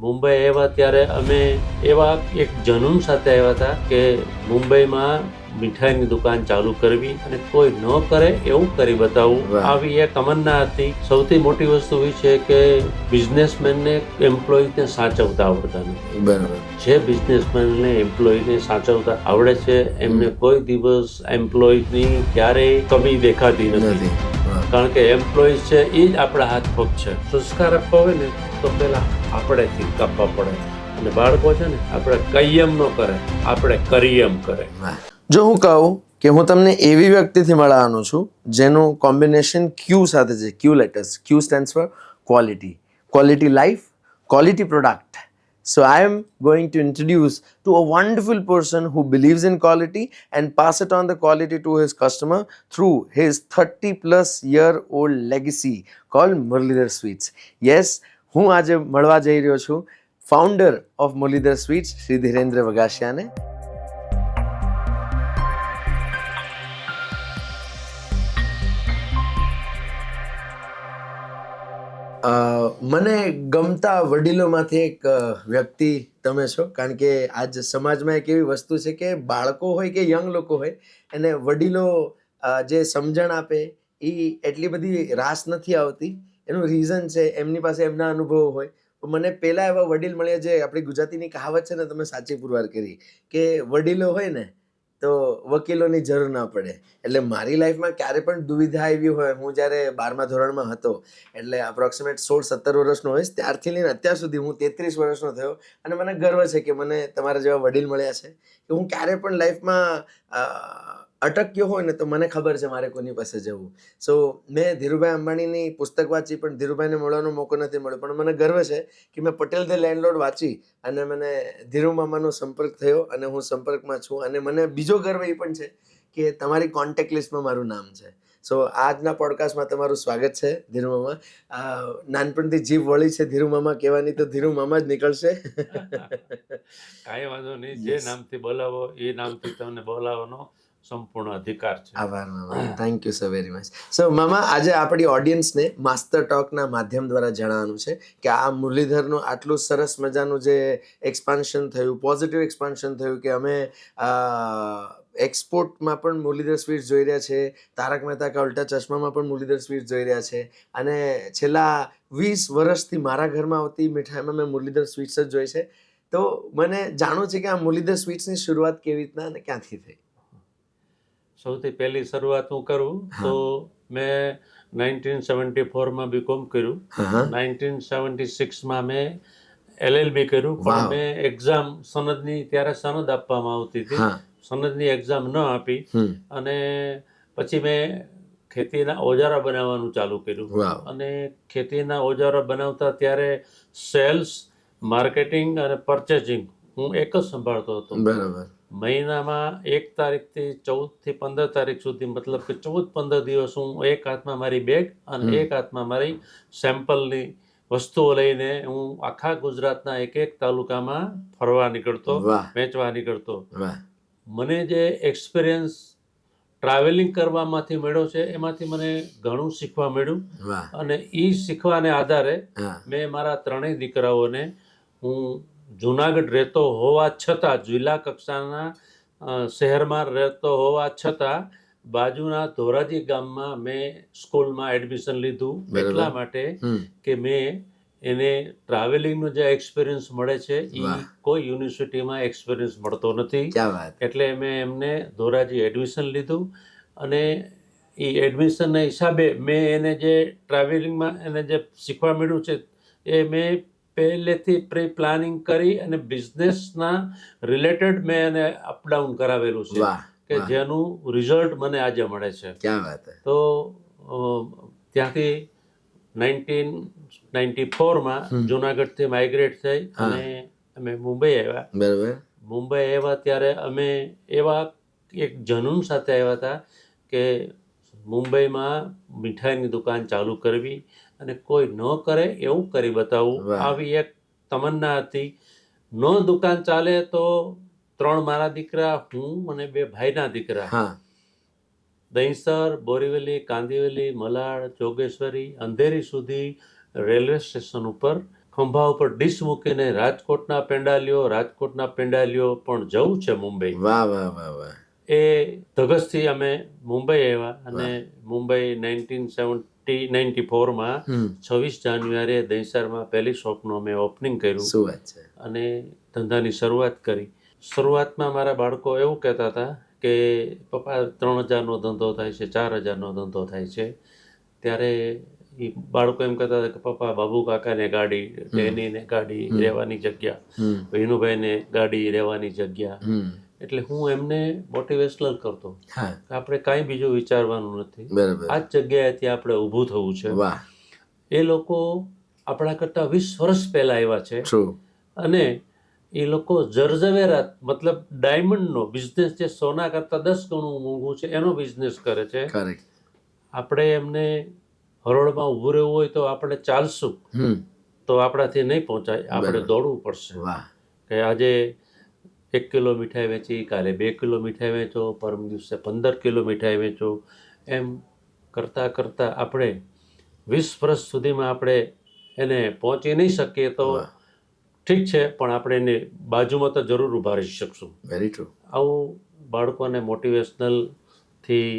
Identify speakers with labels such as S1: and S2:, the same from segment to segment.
S1: મુંબઈ આવ્યા ત્યારે અમે એવા એક જનૂન સાથે આવ્યા હતા કે મુંબઈમાં મીઠાઈની દુકાન ચાલુ કરવી અને કોઈ ન કરે એવું કરી બતાવવું. આવી એક તમન્ના હતી. સૌથી મોટી વસ્તુ એ છે કે બિઝનેસમેનને એમ્પ્લોયીને સાચવતા આવડતા નથી.
S2: બરાબર.
S1: જે બિઝનેસમેનને એમ્પ્લોયીને સાચવતા આવડે છે એમને કોઈ દિવસ એમ્પ્લોયીની ક્યારેય કમી દેખાતી નથી. કારણ કે એમ્પ્લોયી છે એ જ આપણા હાથ પગ છે. સંસ્કાર આપવા હોય ને તો પેલા આપણેથી કાપવા પડે. અને બાળકો છે ને આપણે કૈયમ ન કરે, આપણે કરિયમ કરે.
S2: જો હું કહું કે હું તમને એવી વ્યક્તિથી મળવાનું છું જેનું કોમ્બિનેશન ક્યુ સાથે છે. Q letters. Q stands for quality. Quality life, quality product. So I am going to introduce to a wonderful person who believes in quality and pass it on the quality to his customer through his 30+ year old legacy called Muralidhar Sweets. Yes, હું આજે મળવા જઈ રહ્યો છું founder of Muralidhar sweets Shri Dhirendra વગાસિયાને. મને ગમતા વડીલોમાંથી એક વ્યક્તિ તમે છો, કારણ કે આજ સમાજમાં એક એવી વસ્તુ છે કે બાળકો હોય કે યંગ લોકો હોય એને વડીલો જે સમજણ આપે એ એટલી બધી રાસ નથી આવતી. એનું રીઝન છે એમની પાસે એમના અનુભવો હોય. મને પહેલા એવા વડીલ મળ્યા જે આપણી ગુજરાતીની કહાવત છે ને, તમે સાચી પુરવાર કરી કે વડીલો હોય ને તો વકીલોની જરૂર ના પડે. એટલે મારી લાઈફમાં ક્યારે પણ દુવિધા આવી હોય, હું જ્યારે 12મા ધોરણમાં હતો એટલે અપ્રોક્સિમેટ 16-17 વર્ષનો હોઈશ, ત્યારથી લઈને અત્યાર સુધી હું 33 વર્ષનો થયો અને મને ગર્વ છે કે મને તમારા જેવા વડીલ મળ્યા છે કે હું ક્યારે પણ લાઈફમાં અટક્યો હોય ને તો મને ખબર છે મારે કોની પાસે જવું. સો મેં ધીરુભાઈ અંબાણીની પુસ્તક વાંચી પણ ધીરુભાઈને મળવાનો મોકો નથી મળ્યો, પણ મને ગર્વ છે કે મેં પટેલ ધ લેન્ડલોર્ડ વાંચી અને મને ધીરુ મામાનો સંપર્ક થયો અને હું સંપર્કમાં છું. અને મને બીજો ગર્વ એ પણ છે કે તમારી કોન્ટેક્ટ લિસ્ટમાં મારું નામ છે. સો આજના પોડકાસ્ટમાં તમારું સ્વાગત છે ધીરુ મામા. નાનપણથી જીભ વળી છે ધીરુ મામા કહેવાની તો ધીરુ મામા જ નીકળશે.
S1: કાંઈ વાંધો નહીં, જે નામથી બોલાવો એ નામથી તમને બોલાવવાનો સંપૂર્ણ અધિકાર છે.
S2: આભાર મામા, thank you so very much. So મામા, આજે આપણી ઓડિયન્સને માસ્ટર ટોકના માધ્યમ દ્વારા જણાવવાનું છે કે આ મુરલીધરનું આટલું સરસ મજાનું જે એક્સપાન્શન થયું, પોઝિટિવ એક્સપાન્શન થયું કે અમે એક્સપોર્ટમાં પણ મુરલીધર સ્વીટ્સ જોઈ રહ્યા છે, તારક મહેતા કા ઉલ્ટા ચશ્મામાં પણ મુરલીધર સ્વીટ્સ જોઈ રહ્યા છે, અને છેલ્લા 20 વર્ષથી મારા ઘરમાં આવતી મીઠાઈમાં મેં મુરલીધર સ્વીટ્સ જ જોઈ છે. તો મને જાણવું છે કે આ મુરલીધર સ્વીટ્સની શરૂઆત કેવી રીતના અને ક્યાંથી થઈ?
S1: સૌથી પહેલી શરૂઆત હું કરું તો મેં 1974માં બીકોમ કર્યું. 1976માં મેં LLB કર્યું, પણ મેં એક્ઝામ સનદની ત્યારે સનદ આપવામાં આવતી હતી, સનદની એક્ઝામ ન આપી અને પછી મેં ખેતીના ઓજારો બનાવવાનું ચાલુ કર્યું. અને ખેતીના ઓજારો બનાવતા ત્યારે સેલ્સ, માર્કેટિંગ અને પરચેસિંગ હું એક જ સંભાળતો હતો.
S2: બરાબર.
S1: મહિનામાં 1 તારીખથી 14થી 15 તારીખ સુધી, મતલબ કે 14-15 દિવસ હું એક હાથમાં મારી બેગ અને એક હાથમાં મારી સેમ્પલની વસ્તુઓ લઈને હું આખા ગુજરાતના એક તાલુકામાં ફરવા નીકળતો, વેચવા નીકળતો. મને જે એક્સપિરિયન્સ ટ્રાવેલિંગ કરવામાંથી મળ્યો છે એમાંથી મને ઘણું શીખવા મળ્યું. અને એ શીખવાને આધારે મેં મારા 3 દીકરાઓને, હું જુનાગઢ રહેતો હોવા છતાં, જિલ્લા કક્ષાના શહેરમાં રહેતો હોવા છતાં બાજુના ધોરાજી ગામમાં મેં સ્કૂલમાં એડમિશન લીધું, એટલા માટે કે મેં એને ટ્રાવેલિંગનો જે એક્સપિરિયન્સ મળે છે એ કોઈ યુનિવર્સિટીમાં એક્સપિરિયન્સ મળતો નથી. એટલે મેં એમને ધોરાજી એડમિશન લીધું અને એ એડમિશનના હિસાબે મેં એને જે ટ્રાવેલિંગમાં એને જે શીખવા મળ્યું છે એ મેં પહેલેથી પ્રી પ્લાનિંગ કરી અને બિઝનેસના રિલેટેડ મેં એને અપડાઉન કરાવેલું છે કે જેનું રિઝલ્ટ મને આજે મળે છે. તો ત્યાંથી 1994માં જુનાગઢથી માઇગ્રેટ થઈ અને અમે મુંબઈ આવ્યા.
S2: બરાબર.
S1: મુંબઈ આવ્યા ત્યારે અમે એવા એક જનૂન સાથે આવ્યા હતા કે મુંબઈમાં મીઠાઈની દુકાન ચાલુ કરવી અને કોઈ ન કરે એવું કરી બતાવવું. આવી એક તમન્ના હતી. નો દુકાન ચાલે તો 3 મારા દીકરા, હું અને 2 ભાઈના દીકરા દહીંસર, બોરીવલી, કાંદિવલી, મલાડ, જોગેશ્વરી, અંધેરી સુધી રેલવે સ્ટેશન ઉપર ખંભા ઉપર ડીશ મૂકીને રાજકોટના પેંડા લ્યો પણ જવું છે મુંબઈ.
S2: વાહ વાહ વાહ વાહ.
S1: એ ધગસથી અમે મુંબઈ આવ્યા અને મુંબઈ 1994માં 26 જાન્યુઆરીએ દહીસરમાં પહેલી શોપનું અમે ઓપનિંગ કર્યું
S2: શું વાત છે.
S1: અને ધંધાની શરૂઆત કરી. શરૂઆતમાં મારા બાળકો એવું કહેતા હતા કે પપ્પા 3000નો ધંધો થાય છે, 4000નો ધંધો થાય છે. ત્યારે એ બાળકો એમ કહેતા હતા કે પપ્પા બાબુ કાકાને ગાડી, ડેનીને ગાડી, રહેવાની જગ્યા, વિનુભાઈને ગાડી, રહેવાની જગ્યા. એટલે હું એમને મોટિવેશનલ કરતો
S2: હા
S1: કે આપણે કાંઈ બીજું વિચારવાનું નથી,
S2: બરાબર.
S1: આ જ જગ્યાએથી આપણે ઊભું થવું છે.
S2: વાહ.
S1: એ લોકો આપણા કરતાં 20 વર્ષ પહેલાં આવ્યા છે
S2: ટ્રુ.
S1: અને એ લોકો જરઝવેરાત મતલબ ડાયમંડનો બિઝનેસ, જે સોના કરતાં 10 ગણું મોંઘું છે, એનો બિઝનેસ કરે છે.
S2: કરેક્ટ.
S1: આપણે એમને હરોળમાં ઊભું રહેવું હોય તો આપણે ચાલશું તો આપણાથી નહીં પહોંચાય, આપણે દોડવું પડશે.
S2: વાહ.
S1: કે આજે 1 કિલો મીઠાઈ વેચી, કાલે 2 કિલો મીઠાઈ વેચો, પરમ દિવસે 15 કિલો મીઠાઈ વેચો. એમ કરતાં કરતાં આપણે 20 વર્ષ સુધીમાં આપણે એને પહોંચી નહીં શકીએ તો ઠીક છે, પણ આપણે એની બાજુમાં તો જરૂર ઊભા રહી શકશું.
S2: Very true.
S1: આવું બાળકોને મોટિવેશનલથી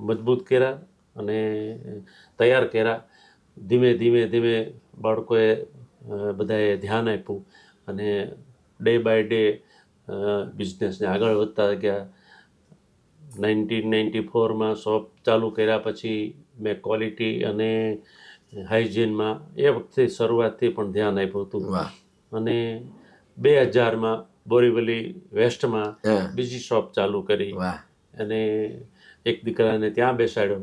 S1: મજબૂત કર્યા અને તૈયાર કર્યા. ધીમે ધીમે ધીમે બાળકોએ બધાએ ધ્યાન આપ્યું અને ડે બાય ડે બિઝનેસને આગળ વધતા ગયા. 1994માં શોપ ચાલુ કર્યા પછી મેં ક્વોલિટી અને હાઇજીનમાં એ વખતે શરૂઆતથી પણ ધ્યાન આપ્યું હતું. અને 2000માં બોરીવલી વેસ્ટમાં બીજી શોપ ચાલુ કરી અને એક દીકરાને ત્યાં બેસાડ્યો.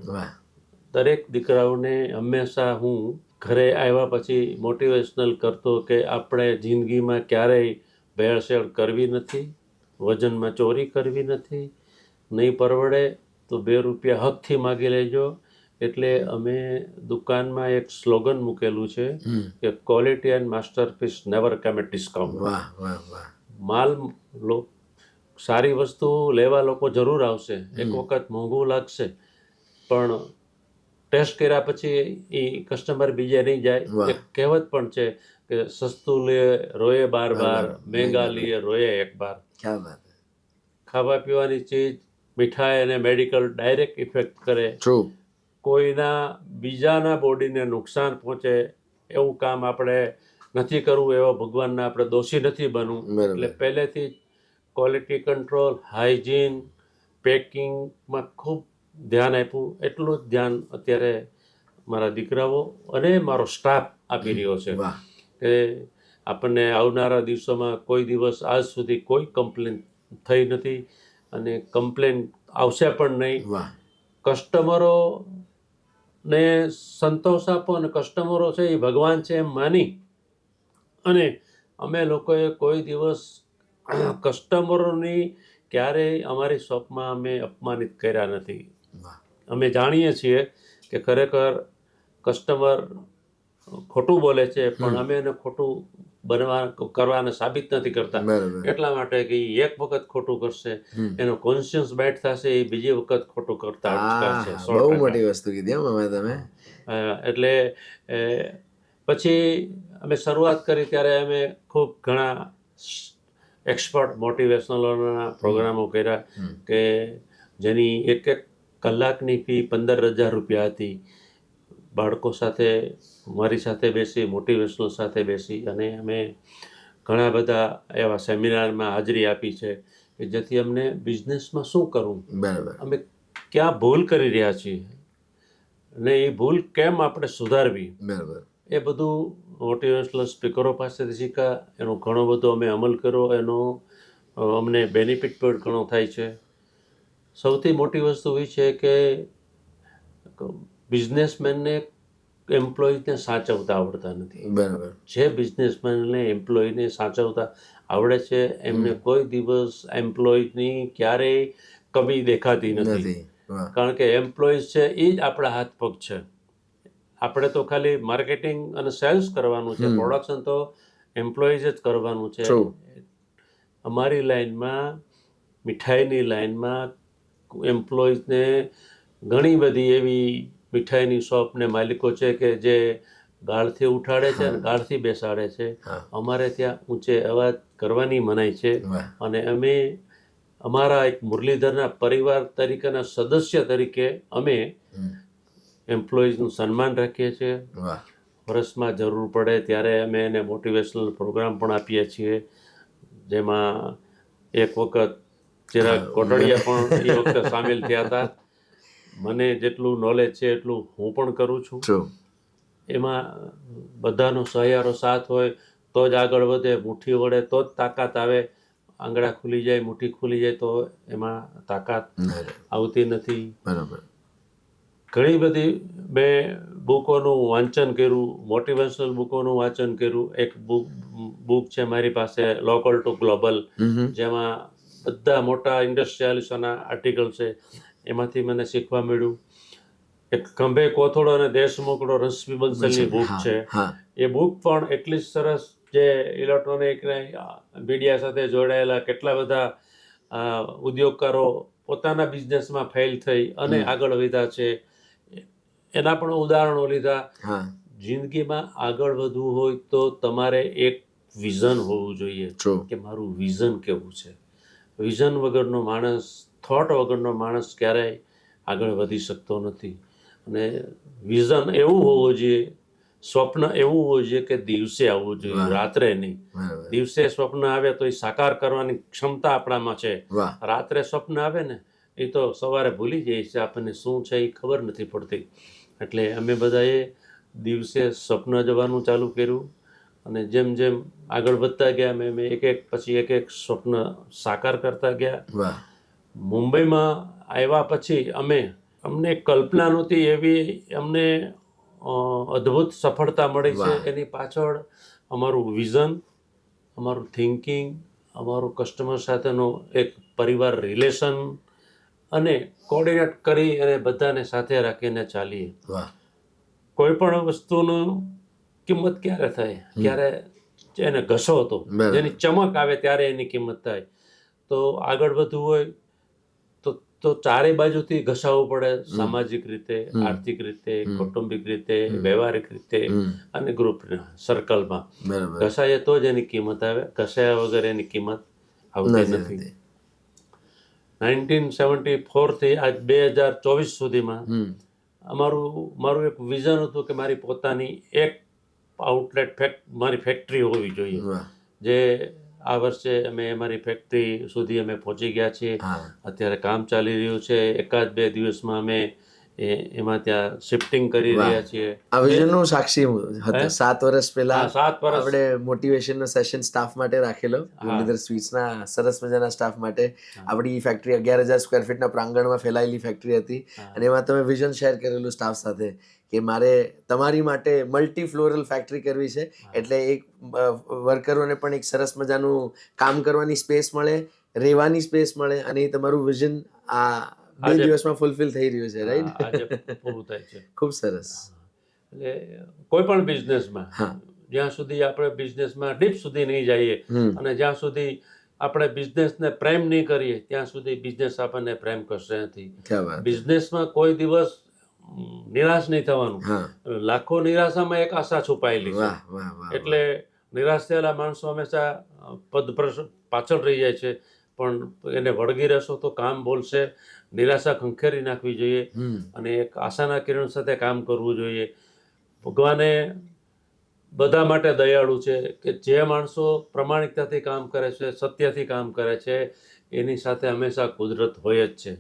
S1: દરેક દીકરાઓને હંમેશા હું ઘરે આવ્યા પછી મોટિવેશનલ કરતો કે આપણે જિંદગીમાં ક્યારેય ભેળસેળ કરવી નથી, વજનમાં ચોરી કરવી નથી, નહીં પરવડે તો 2 રૂપિયા હકથી માગી લેજો. એટલે અમે દુકાનમાં એક સ્લોગન મૂકેલું છે કે quality and masterpiece never come at discount. માલ સારી વસ્તુ લેવા લોકો જરૂર આવશે, એક વખત મોંઘું લાગશે, પણ ટેસ્ટ કર્યા પછી એ કસ્ટમર બીજે નહીં જાય. એક કહેવત પણ છે કે સસ્તું લે રોયે બાર બાર, મહેંગા લીએ રોયે એક બાર. ખાવા પીવાની ચીજ, મીઠાઈ અને મેડિકલ ડાયરેક્ટ ઇફેક્ટ કરે. કોઈના બીજાના બોડીને નુકસાન પહોંચે એવું કામ આપણે નથી કરવું, એવા ભગવાનના આપણે દોષી નથી બનવું. એટલે પહેલેથી ક્વોલિટી કંટ્રોલ, હાઇજીન, પેકિંગમાં ખૂબ ધ્યાન આપ્યું. એટલું જ ધ્યાન અત્યારે મારા દીકરાઓ અને મારો સ્ટાફ આપી રહ્યો છે કે આપણને આવનારા દિવસોમાં કોઈ દિવસ આજ સુધી કોઈ કમ્પ્લેન થઈ નથી અને કમ્પ્લેન આવશે પણ નહીં. કસ્ટમરોને સંતોષ આપો અને કસ્ટમરો છે એ ભગવાન છે એમ માની અને અમે લોકોએ કોઈ દિવસ કસ્ટમરોની ક્યારેય અમારી શોપમાં અમે અપમાનિત કર્યા નથી. અમે જાણીએ છીએ કે ખરેખર કસ્ટમર ખોટું બોલે છે, પણ અમે એને ખોટું કરવાને સાબિત નથી કરતા. એટલા માટે કે એક વખત ખોટું કરશે, એનો કોન્શિયસ બેટ થશે, એ બીજી વખત ખોટું કરતા અટકાશે.
S2: બહુ મોટી વસ્તુ કીધી તમે.
S1: એટલે પછી અમે શરૂઆત કરી ત્યારે અમે ખૂબ ઘણા એક્સપર્ટ મોટિવેશનલના પ્રોગ્રામો કર્યા કે જેની એક કલાકની ફી 15,000 રૂપિયા હતી. બાળકો સાથે, મારી સાથે બેસી, મોટિવેશનલ સાથે બેસી અને અમે ઘણા બધા એવા સેમિનારમાં હાજરી આપી છે કે જેથી અમને બિઝનેસમાં શું કરવું, અમે ક્યાં ભૂલ કરી રહ્યા છીએ અને એ ભૂલ કેમ આપણે સુધારવી, એ બધું મોટિવેશનલ સ્પીકરો પાસેથી શીખ્યા. એનો ઘણો બધો અમે અમલ કર્યો, એનો અમને બેનિફિટ પણ ઘણો થાય છે. સૌથી મોટી વસ્તુ એ છે કે બિઝનેસમેનને એમ્પ્લોયીને સાચવતા આવડતા નથી. જે બિઝનેસમેનને એમ્પ્લોયીને સાચવતા આવડે છે એમને કોઈ દિવસ એમ્પ્લોયીની ક્યારેય કમી દેખાતી નથી. કારણ કે એમ્પ્લોયીઝ છે એ જ આપણા હાથ પગ છે. આપણે તો ખાલી માર્કેટિંગ અને સેલ્સ કરવાનું છે, પ્રોડક્શન તો એમ્પ્લોયીઝ જ કરવાનું છે. અમારી લાઈનમાં, મીઠાઈની લાઈનમાં એમ્પ્લોયીઝને ઘણી બધી એવી મીઠાઈની શોપને માલિકો છે કે જે ગાળથી ઉઠાડે છે અને ગાળથી બેસાડે છે.
S2: હા.
S1: અમારે ત્યાં ઊંચે અવાજ કરવાની મનાઈ છે.
S2: વાહ.
S1: અને અમે અમારા એક મુરલીધરના પરિવાર તરીકેના સદસ્ય તરીકે અમે
S2: હમ.
S1: એમ્પ્લોઈઝનું સન્માન રાખીએ છીએ.
S2: વાહ.
S1: વર્ષમાં જરૂર પડે ત્યારે અમે એને મોટિવેશનલ પ્રોગ્રામ પણ આપીએ છીએ, જેમાં એક વખત ચિરાગ કોટડિયા પણ એ વખતે સામેલ થયા હતા. મને જેટલું નોલેજ છે એટલું હું પણ કરું છું.
S2: True.
S1: એમાં બધાનો સહિયારો સાથ હોય તો જ આગળ વધે. મુઠ્ઠી વડે તો જ તાકાત આવે. આંગળા ખુલી જાય, મુઠ્ઠી ખુલી જાય તો એમાં તાકાત આવતી નથી.
S2: બરાબર.
S1: ઘણી બધી મેં બુકોનું વાંચન કર્યું, મોટિવેશનલ બુકોનું વાંચન કર્યું. એક બુક છે મારી પાસે, લોકલ ટુ ગ્લોબલ, જેમાં બધા મોટા ઇન્ડસ્ટ્રીયાલિસ્ટોના આર્ટિકલ છે. એમાંથી મને શીખવા મળ્યું. એક ખંભે કોથળો અને દેશ મોકળો રશ્મિ બંસલની બુક છે. એ બુક પણ એટલી સરસ, જે ઇલેક્ટ્રોનિક મીડિયા સાથે જોડાયેલા કેટલા બધા ઉદ્યોગકારો પોતાના બિઝનેસમાં ફેલ થઈ અને આગળ વધ્યા છે એના પણ ઉદાહરણો લીધા. જિંદગીમાં આગળ વધવું હોય તો તમારે એક વિઝન હોવું જોઈએ કે મારું વિઝન કેવું છે. વિઝન વગરનો માણસ, થોટ વગરનો માણસ ક્યારેય આગળ વધી શકતો નથી. અને વિઝન એવું હોવું જોઈએ, સ્વપ્ન એવું હોવું જોઈએ કે દિવસે આવવું જોઈએ, રાત્રે નહીં. દિવસે સ્વપ્ન આવે તો એ સાકાર કરવાની ક્ષમતા આપણામાં છે. રાત્રે સ્વપ્ન આવે ને એ તો સવારે ભૂલી જાય છે, આપણને શું છે એ ખબર નથી પડતી. એટલે અમે બધાએ દિવસે સ્વપ્ન જવાનું ચાલુ કર્યું અને જેમ જેમ આગળ વધતા ગયા મેં એક એક પછી એક સ્વપ્ન સાકાર કરતા ગયા. મુંબઈમાં આવ્યા પછી અમને કલ્પના નહોતી એવી અમને અદ્ભુત સફળતા મળી છે. એની પાછળ અમારું વિઝન, અમારું થિંકિંગ, અમારું કસ્ટમર સાથેનો એક પરિવાર રિલેશન અને કોર્ડિનેટ કરી અને બધાને સાથે રાખીને ચાલીએ. કોઈ પણ વસ્તુનું કિંમત ક્યારે થાય? ક્યારે એને ઘસો હતો, જેની ચમક આવે ત્યારે એની કિંમત થાય. તો આગળ વધવું હોય તો ચારે બાજુથી ઘસાવવું પડે. સામાજિક રીતે, આર્થિક રીતે, કૌટુંબિક રીતે, વ્યવહારિક રીતે અને ગ્રુપ સર્કલમાં ઘસાઈએ તો જ એની કિંમત આવે. ઘસાયા વગર એની કિંમત આવતી નથી. 1974 થી આજ 2024 સુધીમાં મારું એક વિઝન હતું કે મારી પોતાની એક આઉટલેટ મારી ફેક્ટરી હોવી જોઈએ. જે આ વર્ષે અમે અમારી ફેક્ટરી સુધી અમે પહોંચી ગયા છીએ. અત્યારે કામ ચાલી રહ્યું છે. 1-2 દિવસમાં અમે એમાં ત્યાં શિફ્ટિંગ કરી રહ્યા છીએ.
S2: આ વિઝનનું સાક્ષી હતો. 7 વર્ષ પહેલા આપણે મોટિવેશનનો સેશન સ્ટાફ માટે રાખેલો, મુરલીધર સ્વીટ્સના સરસ મજાના સ્ટાફ માટે. આપણી ફેક્ટરી 11,000 સ્ક્વેર ફીટના પ્રાંગણમાં ફેલાયેલી ફેક્ટરી હતી અને એમાં તમે વિઝન શેર કરેલું સ્ટાફ સાથે કે મારે તમારી માટે મલ્ટી ફ્લોરલ ફેક્ટરી કરવી છે. એટલે એક વર્કરોને પણ એક સરસ મજાનું કામ કરવાની સ્પેસ મળે, રહેવાની સ્પેસ મળે અને એ તમારું વિઝન આ 2 દિવસમાં ફૂલફિલ થઈ રહ્યું છે. રાઈટ?
S1: પૂરું થાય છે.
S2: ખૂબ સરસ.
S1: એટલે કોઈ પણ બિઝનેસમાં જ્યાં સુધી આપણે બિઝનેસમાં ડીપ સુધી નહીં જઈએ અને જ્યાં સુધી આપણે બિઝનેસને પ્રેમ નહીં કરીએ ત્યાં સુધી બિઝનેસ આપણને પ્રેમ કરશે નથી. બિઝનેસમાં કોઈ દિવસ નિરાશ નહીં થવાનું. લાખો નિરાશામાં એક આશા છુપાયેલી છે. એટલે નિરાશ થયેલા માણસો હંમેશા પાછળ રહી જાય છે. પણ એને વળગી રહેશો તો કામ બોલશે. નિરાશા ખંખેરી નાખવી જોઈએ અને એક આશાના કિરણ સાથે કામ કરવું જોઈએ. ભગવાને બધા માટે દયાળુ છે કે જે માણસો પ્રમાણિકતાથી કામ કરે છે, સત્યથી કામ કરે છે, એની સાથે હંમેશા કુદરત હોય જ છે.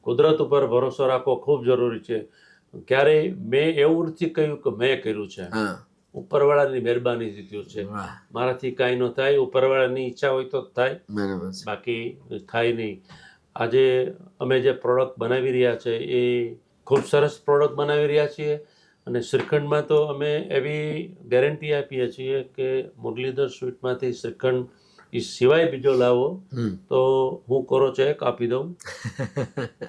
S1: કુદરત ઉપર ભરોસો રાખવો ખૂબ જરૂરી છે. ક્યારેય મેં એવું નથી કહ્યું કે મેં કર્યું છે. ઉપરવાળાની મહેરબાનીથી થયું છે. મારાથી કાંઈ ન થાય. ઉપરવાળાની ઈચ્છા હોય તો થાય, બાકી થાય નહીં. આજે અમે જે પ્રોડક્ટ બનાવી રહ્યા છે એ ખૂબ સરસ પ્રોડક્ટ બનાવી રહ્યા છીએ અને શ્રીખંડમાં તો અમે એવી ગેરંટી આપીએ છીએ કે મુરલીધર સ્વીટમાંથી શ્રીખંડ એ સિવાય બીજો લાવો તો હું કોરો ચેક આપી દઉં,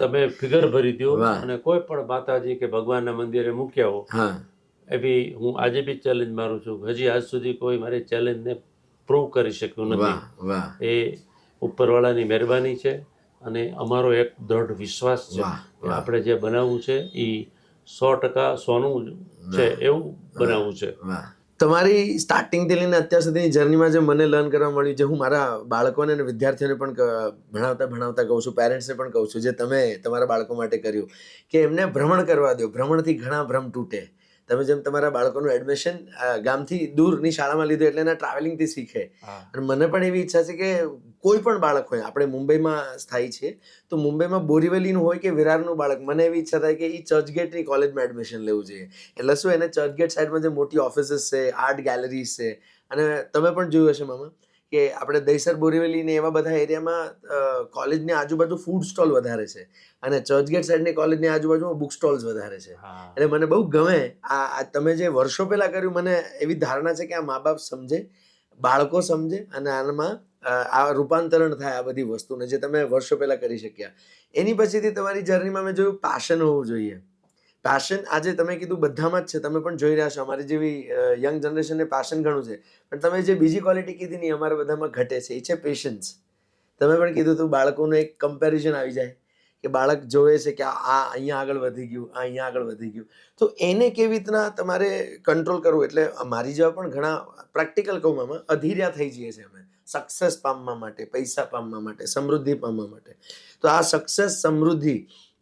S1: તમે ફિગર ભરી દો અને કોઈ પણ માતાજી કે ભગવાનના મંદિરે મૂક્યા હો. એવી હું આજે બી ચેલેન્જ મારું છું. હજી આજ સુધી કોઈ મારી ચેલેન્જને પ્રૂવ કરી શક્યું નથી. એ ઉપરવાળાની મહેરબાની છે અને અમારો એક દ્રઢ વિશ્વાસ છે કે આપણે જે બનાવવું છે એ 100% સોનું છે એવું બનાવવું છે.
S2: વાહ. તમારી સ્ટાર્ટિંગથી લઈને અત્યાર સુધીની જર્નીમાં જે મને લર્ન કરવા મળ્યું, જે હું મારા બાળકોને અને વિદ્યાર્થીઓને પણ ભણાવતા કહું છું, પેરેન્ટ્સને પણ કહું છું, જે તમે તમારા બાળકો માટે કર્યું, કે એમને ભ્રમણ કરવા દો. ભ્રમણથી ઘણા ભ્રમ તૂટે. તમે જેમ તમારા બાળકોનું એડમિશન ગામથી દૂરની શાળામાં લીધું એટલે એના ટ્રાવેલિંગથી શીખે. અને મને પણ એવી ઈચ્છા છે કે કોઈ પણ બાળક હોય, આપણે મુંબઈમાં સ્થાયી છીએ, તો મુંબઈમાં બોરીવલીનું હોય કે વિરારનું બાળક, મને એવી ઈચ્છા થાય કે એ ચર્ચગેટની કોલેજમાં એડમિશન લેવું જોઈએ. એટલે શું, એને ચર્ચગેટ સાઈડમાં જે મોટી ઓફિસીસ છે, આર્ટ ગેલેરીઝ છે, અને તમે પણ જોયું હશે મામા કે આપણે દહીસર બોરીવલી ને એવા બધા એરિયામાં કોલેજની આજુબાજુ ફૂડ સ્ટોલ વધારે છે, અને ચર્ચગેટ સાઈડની કોલેજની આજુબાજુમાં બુક સ્ટોલ્સ વધારે છે. એટલે મને બહુ ગમે આ તમે જે વર્ષો પહેલા કર્યું. મને એવી ધારણા છે કે આ મા બાપ સમજે, બાળકો સમજે, અને આમાં આ રૂપાંતરણ થાય આ બધી વસ્તુને, જે તમે વર્ષો પહેલા કરી શક્યા. એની પછીથી તમારી જર્નીમાં મેં જોયું પેશન હોવું જોઈએ. પેશન આજે તમે કીધું બધામાં જ છે, તમે પણ જોઈ રહ્યા છો, અમારી જેવી યંગ જનરેશનને પેશન ઘણું છે, પણ તમે જે બીજી ક્વોલિટી કીધી ને અમારા બધામાં ઘટે છે, એ છે પેશન્સ. તમે પણ કીધું હતું બાળકોનું એક કમ્પેરિઝન આવી જાય કે બાળક જોવે છે કે આ અહીંયા આગળ વધી ગયું, આ અહીંયા આગળ વધી ગયું, તો એને કેવી રીતના તમારે કંટ્રોલ કરવું. એટલે મારી જેવા પણ ઘણા પ્રેક્ટિકલ કહું મામા અધીર્યા થઈ જઈએ છીએ અમે સક્સેસ પામવા માટે, પૈસા પામવા માટે, સમૃદ્ધિ પામવા માટે. તો આ સક્સેસ, સમૃદ્ધિ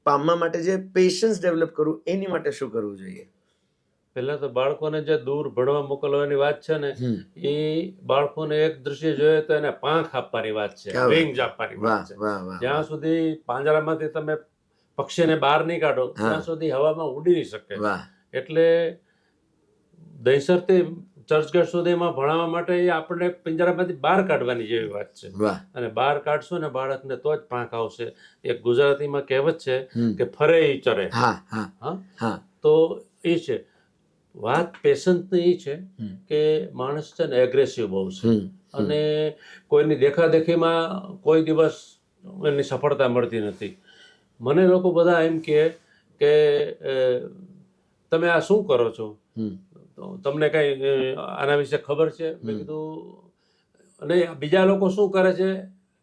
S2: પામવા માટે જે પેશન્સ ડેવલપ કરવું, એની માટે શું કરવું જોઈએ?
S1: પહેલા તો બાળકોને જે દૂર ભણવા મોકલવાની વાત છે ને, એ બાળકોને એક દ્રશ્ય જોઈએ તો એને પાંખ આપવાની વાત છે, વિંગ્સ આપવાની વાત છે. જ્યાં સુધી પાંજરામાંથી તમે પક્ષીને બહાર નહીં કાઢો ત્યાં સુધી હવામાં ઉડી નહીં શકે. એટલે દહીસરથી ચર્ચગેટ સુધીમાં ભણાવવા માટે એ આપણને પિંજરામાંથી બહાર કાઢવાની જેવી વાત છે. અને બહાર કાઢશો ને બાળકને તો જ પાંખ આવશે. એક ગુજરાતીમાં કહેવત છે કે ફરે ઈ ચરે. તો એ છે વાત. પેશન્સની એ છે કે માણસ છે ને એગ્રેસિવ બહુ છે, અને કોઈની દેખાદેખીમાં કોઈ દિવસ એની સફળતા મળતી નથી. મને લોકો બધા એમ કહે કે તમે આ શું કરો છો, તમને કઈ આના વિશે ખબર છે? મેં કીધું નહીં, બીજા લોકો શું કરે છે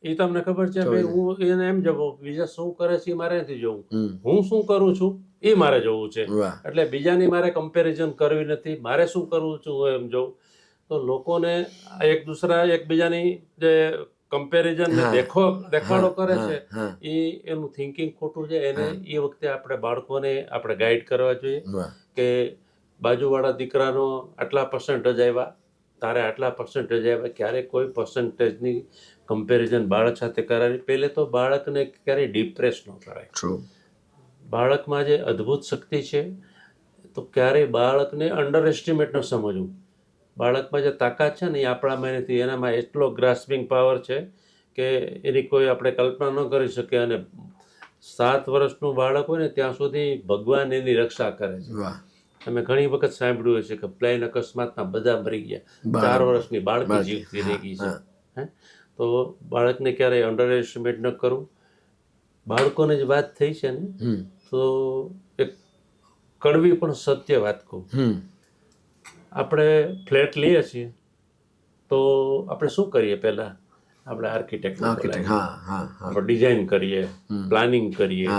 S1: એ તમને ખબર છે? ભાઈ હું એને એમ જવું, બીજા શું કરે છે એ મારે નથી જોવું, હું શું કરું છું એ મારે જોવું છે. એટલે બીજાની મારે કમ્પેરિઝન કરવી નથી, મારે શું કરવું છું હું એમ જોઉં. તો લોકોને એકબીજાની જે કમ્પેરિઝન દેખાડો કરે છે એ એનું થિંકિંગ ખોટું છે. એને એ વખતે આપણે બાળકોને આપણે ગાઈડ કરવા જોઈએ કે બાજુવાળા દીકરાનો આટલા પર્સન્ટેજ આવ્યા, તારે આટલા પર્સન્ટેજ આવ્યા. ક્યારેક કોઈ પર્સન્ટેજની કમ્પેરિઝન બાળક સાથે કરાવી. પહેલે તો બાળકને ક્યારેય ડિપ્રેસ ન કરાય. બાળકમાં જે અદ્ભુત શક્તિ છે, તો ક્યારેય બાળકને અંડર એસ્ટિમેટ ન સમજવું. બાળકમાં જે તાકાત છે ને એ આપણામાં નથી. એનામાં એટલો ગ્રાસ્પિંગ પાવર છે કે એની કોઈ આપણે કલ્પના ન કરી શકીએ. અને 7 વર્ષનું બાળક હોય ને ત્યાં સુધી ભગવાન એની રક્ષા કરે છે. તમે ઘણી વખત સાંભળ્યું હશે કે પ્લેન અકસ્માતમાં બધા મરી ગયા, 4 વર્ષની બાળકી જીવતી રહી ગઈ છે. તો બાળકને ક્યારેય અંડર એસ્ટિમેટ ન કરવું. બાળકોને જ વાત થઈ છે ને, તો એક કડવી પણ સત્ય વાત કહું. આપણે ફ્લેટ લઈએ છીએ તો આપણે શું કરીએ? પહેલા આપણે આર્કિટેક્ટ આપણે ડિઝાઇન કરીએ, પ્લાનિંગ કરીએ.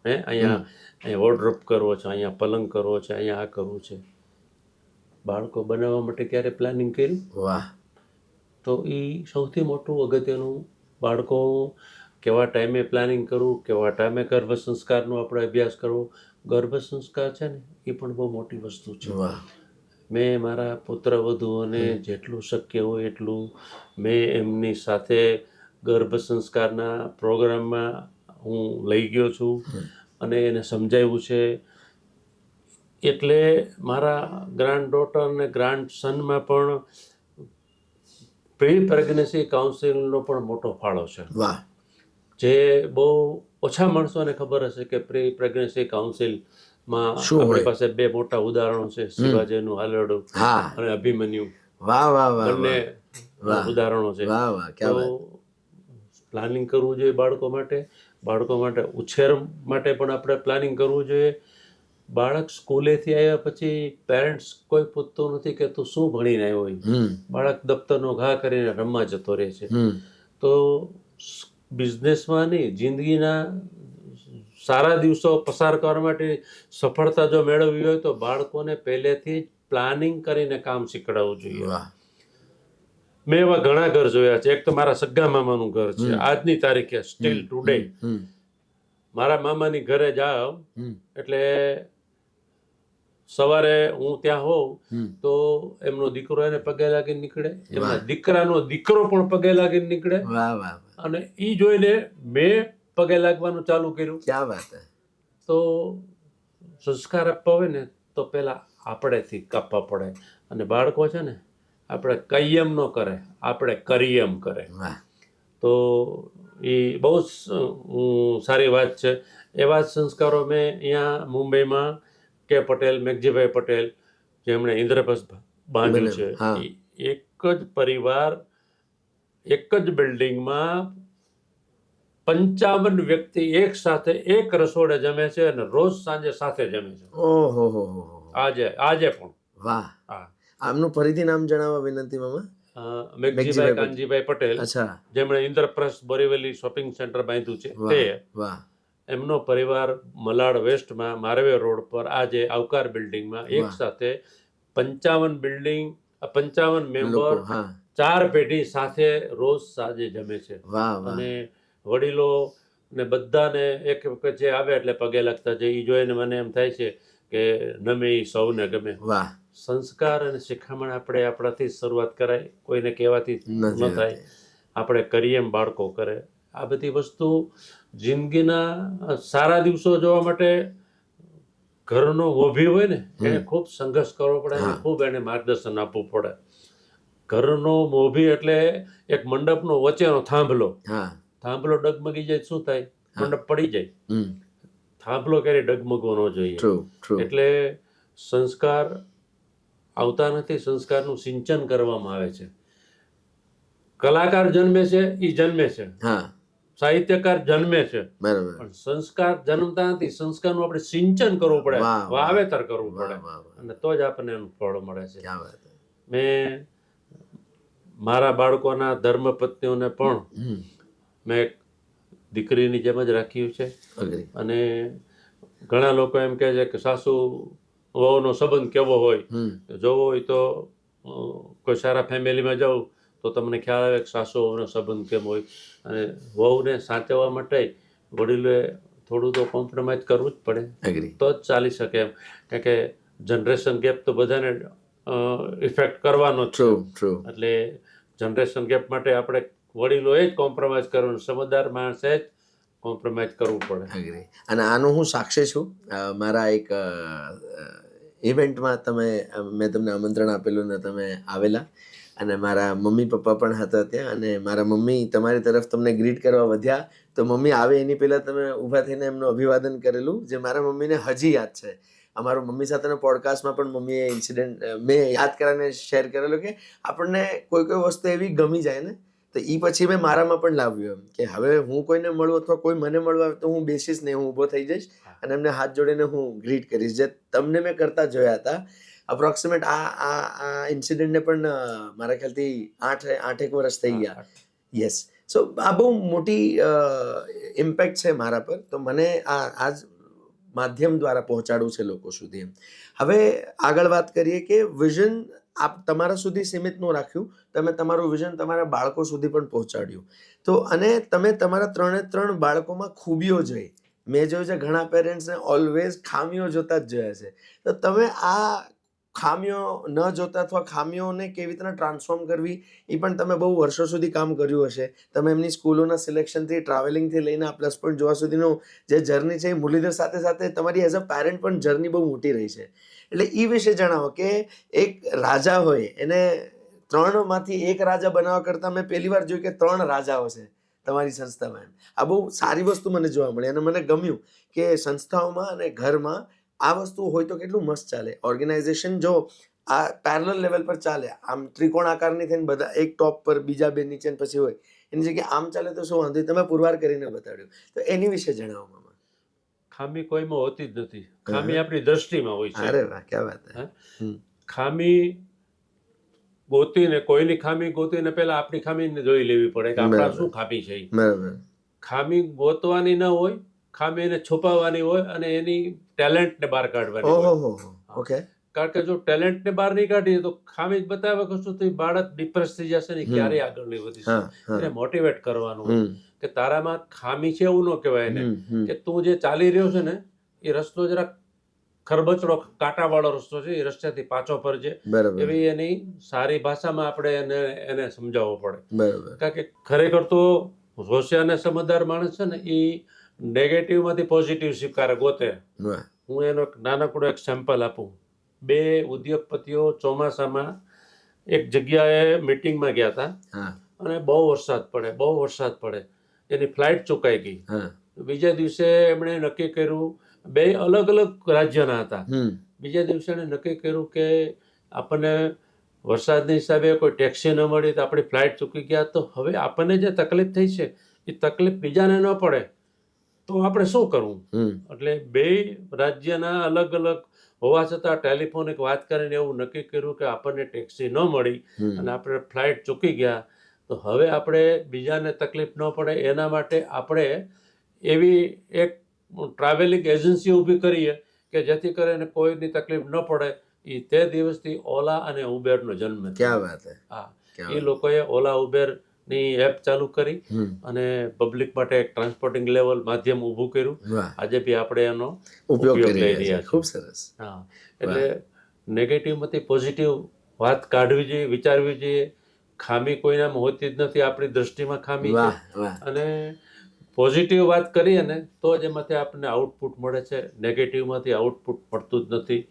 S1: અહીંયા વોર્ડરોબ કરવો છે, અહીંયા પલંગ કરવો છે, અહીંયા આ કરવું છે. બાળકો બનાવવા માટે ક્યારે પ્લાનિંગ કર્યું? તો એ સૌથી મોટું અગત્યનું. બાળકો કેવા ટાઈમે પ્લાનિંગ કરવું, કેવા ટાઈમે ગર્ભ સંસ્કારનો આપણે અભ્યાસ કરવો. ગર્ભ સંસ્કાર છે ને એ પણ બહુ મોટી વસ્તુ છે. મેં મારા પુત્ર વધુઓને જેટલું શક્ય હોય એટલું મેં એમની સાથે ગર્ભ સંસ્કારના પ્રોગ્રામમાં હું લઈ ગયો છું અને એને સમજાવ્યું છે. એટલે મારા ગ્રાન્ડ ડોટર અને ગ્રાન્ડ સનમાં પણ પ્રી પ્રેગ્નન્સી કાઉન્સિલિંગનો પણ મોટો ફાળો છે. જે બહુ ઓછા માણસોને ખબર હશે કે પ્રી પ્રેગ્નન્સી કાઉન્સિલમાં આપણી પાસે 2 મોટા ઉદાહરણો છે, શિવાજીનું હાલરડું અને અભિમન્યુ. બંને ઉદાહરણો છે. તો પ્લાનિંગ કરવું જોઈએ બાળકો માટે. બાળકો માટે ઉછેર માટે પણ આપણે પ્લાનિંગ કરવું જોઈએ. બાળક સ્કૂલેથી આવ્યા પછી પેરેન્ટ્સ કોઈ પૂછતું નથી કે તું શું ભણીને આવ્યો હોય. બાળક દફતરનો ઘા કરીને રમવા જતો રહે છે. તો બિઝનેસમાં નહીં, જિંદગીના સારા દિવસો પસાર કરવા માટે સફળતા જો મેળવવી હોય તો બાળકોને પહેલેથી જ પ્લાનિંગ કરીને કામ શીખડાવવું જોઈએ.
S2: વાહ.
S1: મેં એવા ઘણા ઘર જોયા છે. એક તો મારા સગ્ગા મામાનું ઘર છે. આજની તારીખે સ્ટીલ ટુડે મારા મામાની ઘરે જાઓ એટલે સવારે હું ત્યાં હોઉં તો એમનો દીકરો એને પગે લાગીને નીકળે, એમના દીકરાનો દીકરો પણ પગે લાગીને નીકળે,
S2: વાહ વાહ.
S1: અને ઈ જોઈને મેં પગે લાગવાનું ચાલુ કર્યું.
S2: ક્યાં વાત હે.
S1: તો સંસ્કાર આપવા હોય ને તો પેલા આપણેથી કાપવા પડે. અને બાળકો છે ને આપણે કયમ ન કરે, આપણે કરિયમ કરે.
S2: વાહ.
S1: તો એ બહુ જ સારી વાત છે. એવા જ સંસ્કારો મેં અહીંયા મુંબઈમાં કે પટેલ, મેઘજીભાઈ પટેલ, જેમણે ઇન્દ્રપ્રસ્થ બાંધ્યું છે, એક જ પરિવાર એક જ બિલ્ડિંગમાં 55 વ્યક્તિ એક સાથે એક રસોડે જમે છે અને રોજ સાંજે સાથે જમે છે.
S2: ઓહો હો.
S1: આજે પણ.
S2: વાહ.
S1: હા.
S2: આમનું ફરીથી નામ જણાવવા વિનંતી મામા.
S1: મેઘજીભાઈ કાનજીભાઈ પટેલ,
S2: અચ્છા.
S1: જેમણે ઇન્દ્રપ્રસ્થ બોરીવલી શોપિંગ સેન્ટર બાંધ્યું છે તે.
S2: વાહ.
S1: એમનો પરિવાર મલાડ વેસ્ટમાં મારવે રોડ પર આજે આવકાર બિલ્ડિંગમાં એક સાથે 55 મેમ્બર 4 પેઢી સાથે રોજ સાંજે જમે છે. અને વડીલો ને બધાને એક વખત જે આવે એટલે પગે લાગતા છે. એ જોઈને મને એમ થાય છે કે નમે ઈ સૌને ગમે.
S2: વાહ.
S1: સંસ્કાર અને શિખામણ આપણે આપણાથી શરૂઆત કરાય, કોઈને કહેવાથી ન થાય. આપણે કરીએ એમ બાળકો કરે. આ બધી વસ્તુ જિંદગીના સારા દિવસો જોવા માટે ઘરનો મોભી હોય ને એને ખૂબ સંઘર્ષ કરવો પડે અને ખૂબ એને માર્ગદર્શન આપવું પડે. ઘરનો મોભી એટલે એક મંડપનો વચ્ચેનો થાંભલો. થાંભલો ડગમગી જાય શું થાય? મંડપ પડી જાય. થાંભલો ક્યારેય ડગમગવો ન જોઈએ. એટલે સંસ્કાર આવતા નથી, સંસ્કારનું સિંચન કરવામાં આવે છે. કલાકાર જન્મે છે, એ જન્મે છે, સાહિત્યકાર જન્મે છે, પણ સંસ્કાર જન્મતા નથી. સંસ્કારનું આપણે સિંચન કરવું પડે, વાવેતર કરવું પડે, અને તો જ આપણને એનું ફળ મળે છે. મેં મારા બાળકોના ધર્મપત્નીઓને પણ મેં એક દીકરીની જેમ જ રાખ્યું છે. અને ઘણા લોકો એમ કહે છે કે સાસુ વહુનો સંબંધ કેવો હોય, જોવો હોય તો કોઈ સારા ફેમિલીમાં જાઉં તો તમને ખ્યાલ આવે કે સાસુ વહુનો સંબંધ કેમ હોય. અને વહુને સાચવવા માટે વડીલોએ થોડું તો કોમ્પ્રોમાઇઝ કરવું જ પડે, તો જ ચાલી શકે એમ. કારણ કે જનરેશન ગેપ તો બધાને ઇફેક્ટ કરવાનો જ છે. એટલે જનરેશન ગેપ માટે આપણે વડીલોએ જ કોમ્પ્રોમાઇઝ કરવાનું, સમજદાર માણસે જ કોમ્પ્રોમાઇઝ કરવું પડે.
S2: અને આનો હું સાક્ષી છું. મારા એક ઇવેન્ટમાં મેં તમને આમંત્રણ આપેલું ને તમે આવેલા, અને મારા મમ્મી પપ્પા પણ હતા ત્યાં, અને મારા મમ્મી તમારી તરફ તમને ગ્રીટ કરવા વધ્યા તો મમ્મી આવે એની પહેલાં તમે ઊભા થઈને એમનું અભિવાદન કરેલું, જે મારા મમ્મીને હજી યાદ છે. અમારો મમ્મી સાથેનો પોડકાસ્ટમાં પણ મમ્મીએ ઇન્સિડન્ટ મેં યાદ કરીને શેર કરેલો કે આપણને કોઈ વસ્તુ એવી ગમી જાય ને તો એ પછી મેં મારામાં પણ લાવ્યું એમ કે હવે હું કોઈને મળું અથવા કોઈ મને મળવા આવે તો હું બેસીશ નહીં, હું ઊભો થઈ જઈશ અને એમને હાથ જોડીને હું ગ્રીટ કરીશ, જે તમને મેં કરતા જોયા હતા. અપ્રોક્સિમેટ આ ઇન્સિડન્ટને પણ મારા ખ્યાલથી 8 વર્ષ થઈ ગયા. યસ. સો આ બહુ મોટી ઇમ્પેક્ટ છે મારા પર. તો મને આ જ માધ્યમ દ્વારા પહોંચાડવું છે લોકો સુધી. હવે આગળ વાત કરીએ કે વિઝન આપ તમારા સુધી સીમિત ન રાખ્યું, તમે તમારું વિઝન તમારા બાળકો સુધી પણ પહોંચાડ્યું. તો અને તમે તમારા 3 બાળકોમાં ખૂબીઓ જોઈ. મેં જોયું છે ઘણા પેરેન્ટ્સને ઓલવેઝ ખામીઓ જોતા જ જોયા છે. તો તમે આ ખામીઓ ન જોતા અથવા ખામીઓને કેવી રીતના ટ્રાન્સફોર્મ કરવી એ પણ તમે બહુ વર્ષો સુધી કામ કર્યું હશે. તમે એમની સ્કૂલોના સિલેક્શનથી, ટ્રાવેલિંગથી લઈને આ પ્લસ પોઈન્ટ જોવા સુધીનું જે જર્ની છે એ મુરલીધર સાથે સાથે તમારી એઝ અ પેરેન્ટ પણ જર્ની બહુ મોટી રહી છે. એટલે એ વિશે જણાવો કે એક રાજા હોય એને 3માંથી 1 રાજા બનાવવા કરતાં મેં પહેલી વાર જોયું કે 3 રાજાઓ છે તમારી સંસ્થામાં. આ બહુ સારી વસ્તુ મને જોવા મળી અને મને ગમ્યું કે સંસ્થાઓમાં અને ઘરમાં આ વસ્તુ હોય તો કેટલું મસ્ત ચાલે. ઓર્ગેનાઇઝેશન જો આ પેરેલલ લેવલ પર ચાલે, આમ ત્રિકોણ આકારની થઈને બધા એક ટોપ પર, બીજા 2 નીચે પછી હોય, એની જગ્યાએ આમ ચાલે તો શું વાંધો? તમે પુરવાર કરીને બતાડ્યું. તો એની વિશે જણાવો મામા.
S1: ખામી કોઈમાં હોતી જ નથી. ખામી આપણી દ્રષ્ટિમાં હોય છે.
S2: અરે વાહ, ક્યાં વાત હે.
S1: ખામી ગોતીને, કોઈની ખામી ગોતીને પહેલા આપણી ખામીને જોઈ લેવી પડે કે આપણા શું ખામી છે.
S2: બરાબર.
S1: ખામી ગોતવાની ન હોય, ખામીને છુપાવવાની હોય અને એની ટેલેન્ટને બહાર કાઢવાની હોય.
S2: ઓહો, ઓકે.
S1: કારણ કે જો ટેલેન્ટને બહાર નહીં કાઢીએ તો ખામી જ બતાવે કશું તો એ બાળક ડિપ્રેસ થઈ જશે ને ક્યારેય આગળ નહીં વધી
S2: હા,
S1: શકે.
S2: હા.
S1: એને મોટિવેટ કરવાનું હોય કે તારામાં ખામી છે એવું ન કહેવાય એને,
S2: હમ.
S1: કે તું જે ચાલી રહ્યો છે ને એ રસ્તો જરાક ખરબચડો કાંટાવાળો રસ્તો છે, એ રસ્તેથી પાછો ફરજે,
S2: બરાબર,
S1: એવી એની સારી ભાષામાં આપણે એને સમજાવવો પડે.
S2: બરાબર.
S1: કારણ કે ખરેખર તો હોશિયાર અને સમજદાર માણસ છે ને એ નેગેટિવમાંથી પોઝિટિવ સ્વીકારે ગોતે.
S2: વાહ.
S1: હું એનો એક નાનકડો એક સેમ્પલ આપું. 2 ઉદ્યોગપતિઓ ચોમાસામાં એક જગ્યાએ મિટિંગમાં ગયા હતા
S2: હા,
S1: અને બહુ વરસાદ પડે, એની ફ્લાઇટ ચૂકાઈ ગઈ.
S2: હા.
S1: બીજા દિવસે એમણે નક્કી કર્યું, 2 અલગ અલગ રાજ્યના હતા. બીજા દિવસે એણે નક્કી કર્યું કે આપણને વરસાદના હિસાબે કોઈ ટેક્સી ન મળી તો આપણી ફ્લાઇટ ચૂકી ગયા, તો હવે આપણને જે તકલીફ થઈ છે એ તકલીફ બીજાને ન પડે તો આપણે શું કરવું. એટલે 2 રાજ્યના અલગ અલગ હોવા છતાં ટેલિફોનિક વાત કરીને એવું નક્કી કર્યું કે આપણને ટેક્સી ન મળી અને આપણે ફ્લાઇટ ચૂકી ગયા, તો હવે આપણે બીજાને તકલીફ ન પડે એના માટે આપણે એવી એક ટ્રાવેલિંગ એજન્સી ઊભી કરીએ કે જેથી કરીને કોઈની તકલીફ ન પડે. તે દિવસથી ઓલા અને ઉબેરનો જન્મ થયો.
S2: ક્યાં વાત હે.
S1: હા,
S2: ક્યાં
S1: એ લોકોએ ઓલા ઉબેરની એપ ચાલુ કરી અને પબ્લિક માટે એક ટ્રાન્સપોર્ટિંગ લેવલ માધ્યમ ઊભું કર્યું.
S2: વાહ.
S1: આજે બી આપણે એનો
S2: ઉપયોગ કરી
S1: લઈ
S2: રહ્યા છે. ખૂબ સરસ.
S1: હા, એટલે નેગેટિવમાંથી પોઝિટિવ વાત કાઢવી જોઈએ, વિચારવી જોઈએ. ખામી કોઈનામાં હોતી જ નથી, આપણી દ્રષ્ટિમાં ખામી છે.
S2: વાહ, વાહ.
S1: અને પોઝિટિવ વાત કરીએ ને તો જ એમાંથી આપણને આઉટપુટ મળે છે. નેગેટિવમાંથી આઉટપુટ મળતું જ નથી.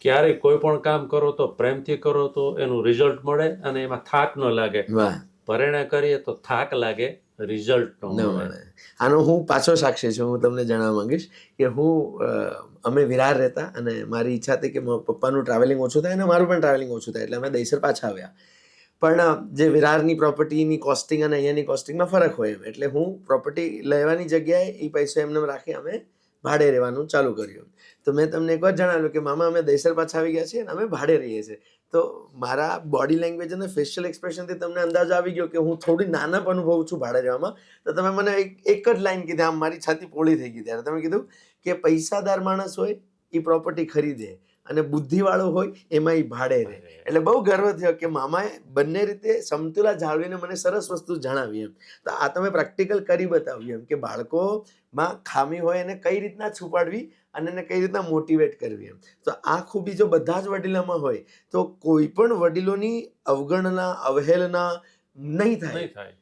S1: ક્યારેય કોઈ પણ કામ કરો તો પ્રેમથી કરો તો એનું રિઝલ્ટ મળે અને એમાં થાક ન લાગે.
S2: વાહ.
S1: પરેણા કરીએ તો થાક લાગે, રિઝલ્ટ ન
S2: ન
S1: મળે.
S2: મળે. આનો હું પાછો સાક્ષી છું. હું તમને જણાવવા માંગીશ કે અમે વિરાર રહેતા અને મારી ઈચ્છા હતી કે મારા પપ્પાનું ટ્રાવેલિંગ ઓછું થાય અને મારું પણ ટ્રાવેલિંગ ઓછું થાય, એટલે અમે દહીસર પાછા આવ્યા. પણ જે વિરારની પ્રોપર્ટીની કોસ્ટિંગ અને અહીંયાની કોસ્ટિંગમાં ફરક હોય એમ, એટલે હું પ્રોપર્ટી લેવાની જગ્યાએ એ પૈસા એમને રાખી અમે ભાડે રહેવાનું ચાલુ કર્યું. તો મેં તમને એક વાર જણાવ્યું કે મામા અમે દહીસર પાછા આવી ગયા છીએ અને અમે ભાડે રહીએ છીએ. તો મારા બોડી લેંગ્વેજ અને ફેશિયલ એક્સપ્રેશનથી તમને અંદાજો આવી ગયો કે હું થોડી નાનપ અનુભવું છું ભાડે રહેવામાં. તો તમે મને એક જ લાઈન કીધી, આમ મારી છાતી પોળી થઈ ગઈ. ત્યારે તમે કીધું કે પૈસાદાર માણસ હોય એ પ્રોપર્ટી ખરીદે અને બુદ્ધિવાળો હોય એમાં એ ભાડે રહે. એટલે બહુ ગર્વ થયો કે મામાએ બંને રીતે સમતુલા જાળવીને મને સરસ વસ્તુ જણાવી એમ. તો આ તમે પ્રેક્ટિકલ કરી બતાવ્યું એમ કે બાળકોમાં ખામી હોય એને કઈ રીતના છુપાડવી અને એને કઈ રીતના મોટિવેટ કરવી એમ. તો આ ખૂબી જો બધા જ વડીલોમાં હોય તો કોઈ પણ વડીલોની અવગણના, અવહેલના નહીં થાય.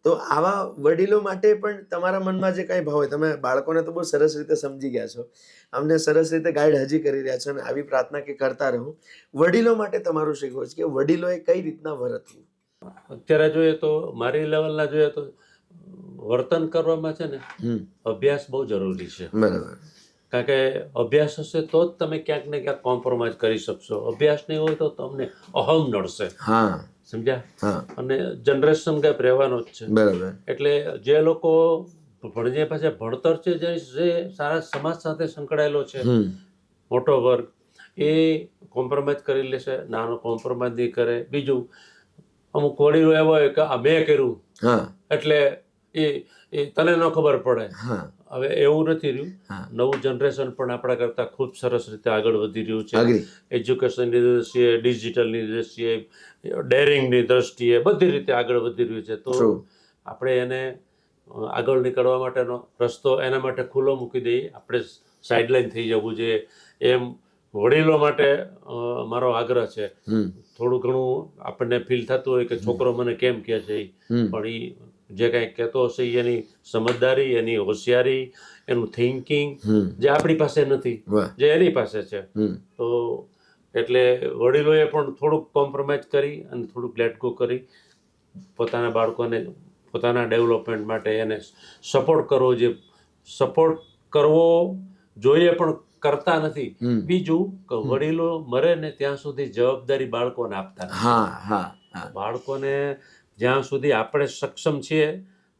S2: તો આવા વડીલો માટે પણ તમારા મનમાં જે કાંઈ ભાવ હોય, તમે બાળકોને તો બહુ સરસ રીતે સમજી ગયા છો, અમને સરસ રીતે ગાઈડ હજી કરી રહ્યા છો અને આવી પ્રાર્થના કે કરતા રહો. વડીલો માટે તમારું શું કહેવું છે કે વડીલોએ કઈ રીતના વર્તવું?
S1: અત્યારે જોઈએ તો મારી લેવલના જોઈએ તો વર્તન કરવામાં છે ને અભ્યાસ બહુ જરૂરી છે.
S2: બરાબર.
S1: કારણ કે અભ્યાસ હશે તો જ તમે ક્યાંક ને ક્યાંક કોમ્પ્રોમાઇઝ કરી શકશો. અભ્યાસ નહીં હોય તો તમને અહમ નડશે.
S2: હા,
S1: સમજ્યા?
S2: હા.
S1: અને જનરેશન ગેપ રહેવાનો જ છે.
S2: બરાબર.
S1: એટલે જે લોકો ભણજે પાસે ભણતર છે, જે સારા સમાજ સાથે સંકળાયેલો છે, મોટો વર્ગ, એ કોમ્પ્રોમાઇઝ કરી લેશે, નાનો કોમ્પ્રોમાઇઝ નહીં કરે. બીજું, અમુક વડીલો એવા હોય કે આ મેં કર્યું એટલે એ તને ન ખબર પડે. હવે એવું નથી રહ્યું. નવું જનરેશન પણ આપણા કરતાં ખૂબ સરસ રીતે આગળ વધી રહ્યું છે. એજ્યુકેશનની દ્રષ્ટિએ, ડિજિટલની દ્રષ્ટિએ, ડેરિંગની દ્રષ્ટિએ, બધી રીતે આગળ વધી રહ્યું છે. તો આપણે એને આગળ નીકળવા માટેનો રસ્તો એના માટે ખુલ્લો મૂકી દઈએ. આપણે સાઇડલાઇન થઈ જવું જોઈએ એમ વડીલો માટે મારો આગ્રહ છે. થોડું ઘણું આપણને ફીલ થતું હોય કે છોકરો મને કેમ કહે છે, પણ એ જે કાંઈ કહેતો હશે એની સમજદારી, એની હોશિયારી, એનું થિંકિંગ જે આપણી પાસે નથી, જે એની પાસે છે. તો એટલે વડીલોએ પણ થોડુંક કોમ્પ્રોમાઇઝ કરી અને થોડુંક લેટ ગો કરી પોતાના બાળકોને પોતાના ડેવલપમેન્ટ માટે એને સપોર્ટ કરવો જોઈએ. સપોર્ટ કરવો જોઈએ પણ કરતા નથી. બીજું કે વડીલો મરે ને ત્યાં સુધી જવાબદારી બાળકોને આપતા નથી. બાળકોને જ્યાં સુધી આપણે સક્ષમ છીએ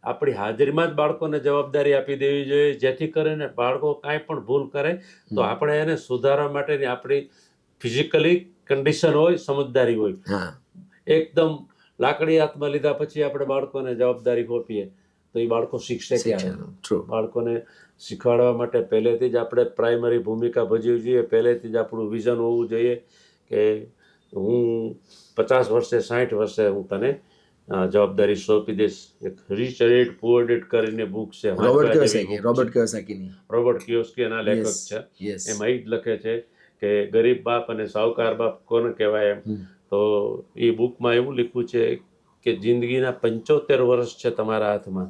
S1: આપણી હાજરીમાં જ બાળકોને જવાબદારી આપી દેવી જોઈએ, જેથી કરીને બાળકો કાંઈ પણ ભૂલ કરે તો આપણે એને સુધારવા માટેની આપણી ફિઝિકલી કન્ડિશન હોય, સમજદારી હોય. એકદમ લાકડી હાથમાં લીધા પછી આપણે બાળકોને જવાબદારી સોંપીએ તો એ બાળકો શીખશે ક્યારે?
S2: ટ્રુ.
S1: બાળકોને શીખવાડવા માટે પહેલેથી જ આપણે પ્રાઇમરી ભૂમિકા ભજવવી જોઈએ. પહેલેથી જ આપણું વિઝન હોવું જોઈએ કે હું 50 વર્ષે 60 વર્ષે હું તને જવાબદારી સોંપી દઈશ. એક રીચ ડેડ પુઅર ડેડ કરીને બુક છે,
S2: રોબર્ટ કિયોસાકીની.
S1: રોબર્ટ કિયોસ્કી એના લેખક છે.
S2: યસ.
S1: એમાં એ જ લખે છે કે ગરીબ બાપ અને સાહુકાર બાપ કોને કહેવાય એમ. તો એ બુકમાં એવું લખ્યું છે કે જિંદગીના 75 વર્ષ છે તમારા હાથમાં,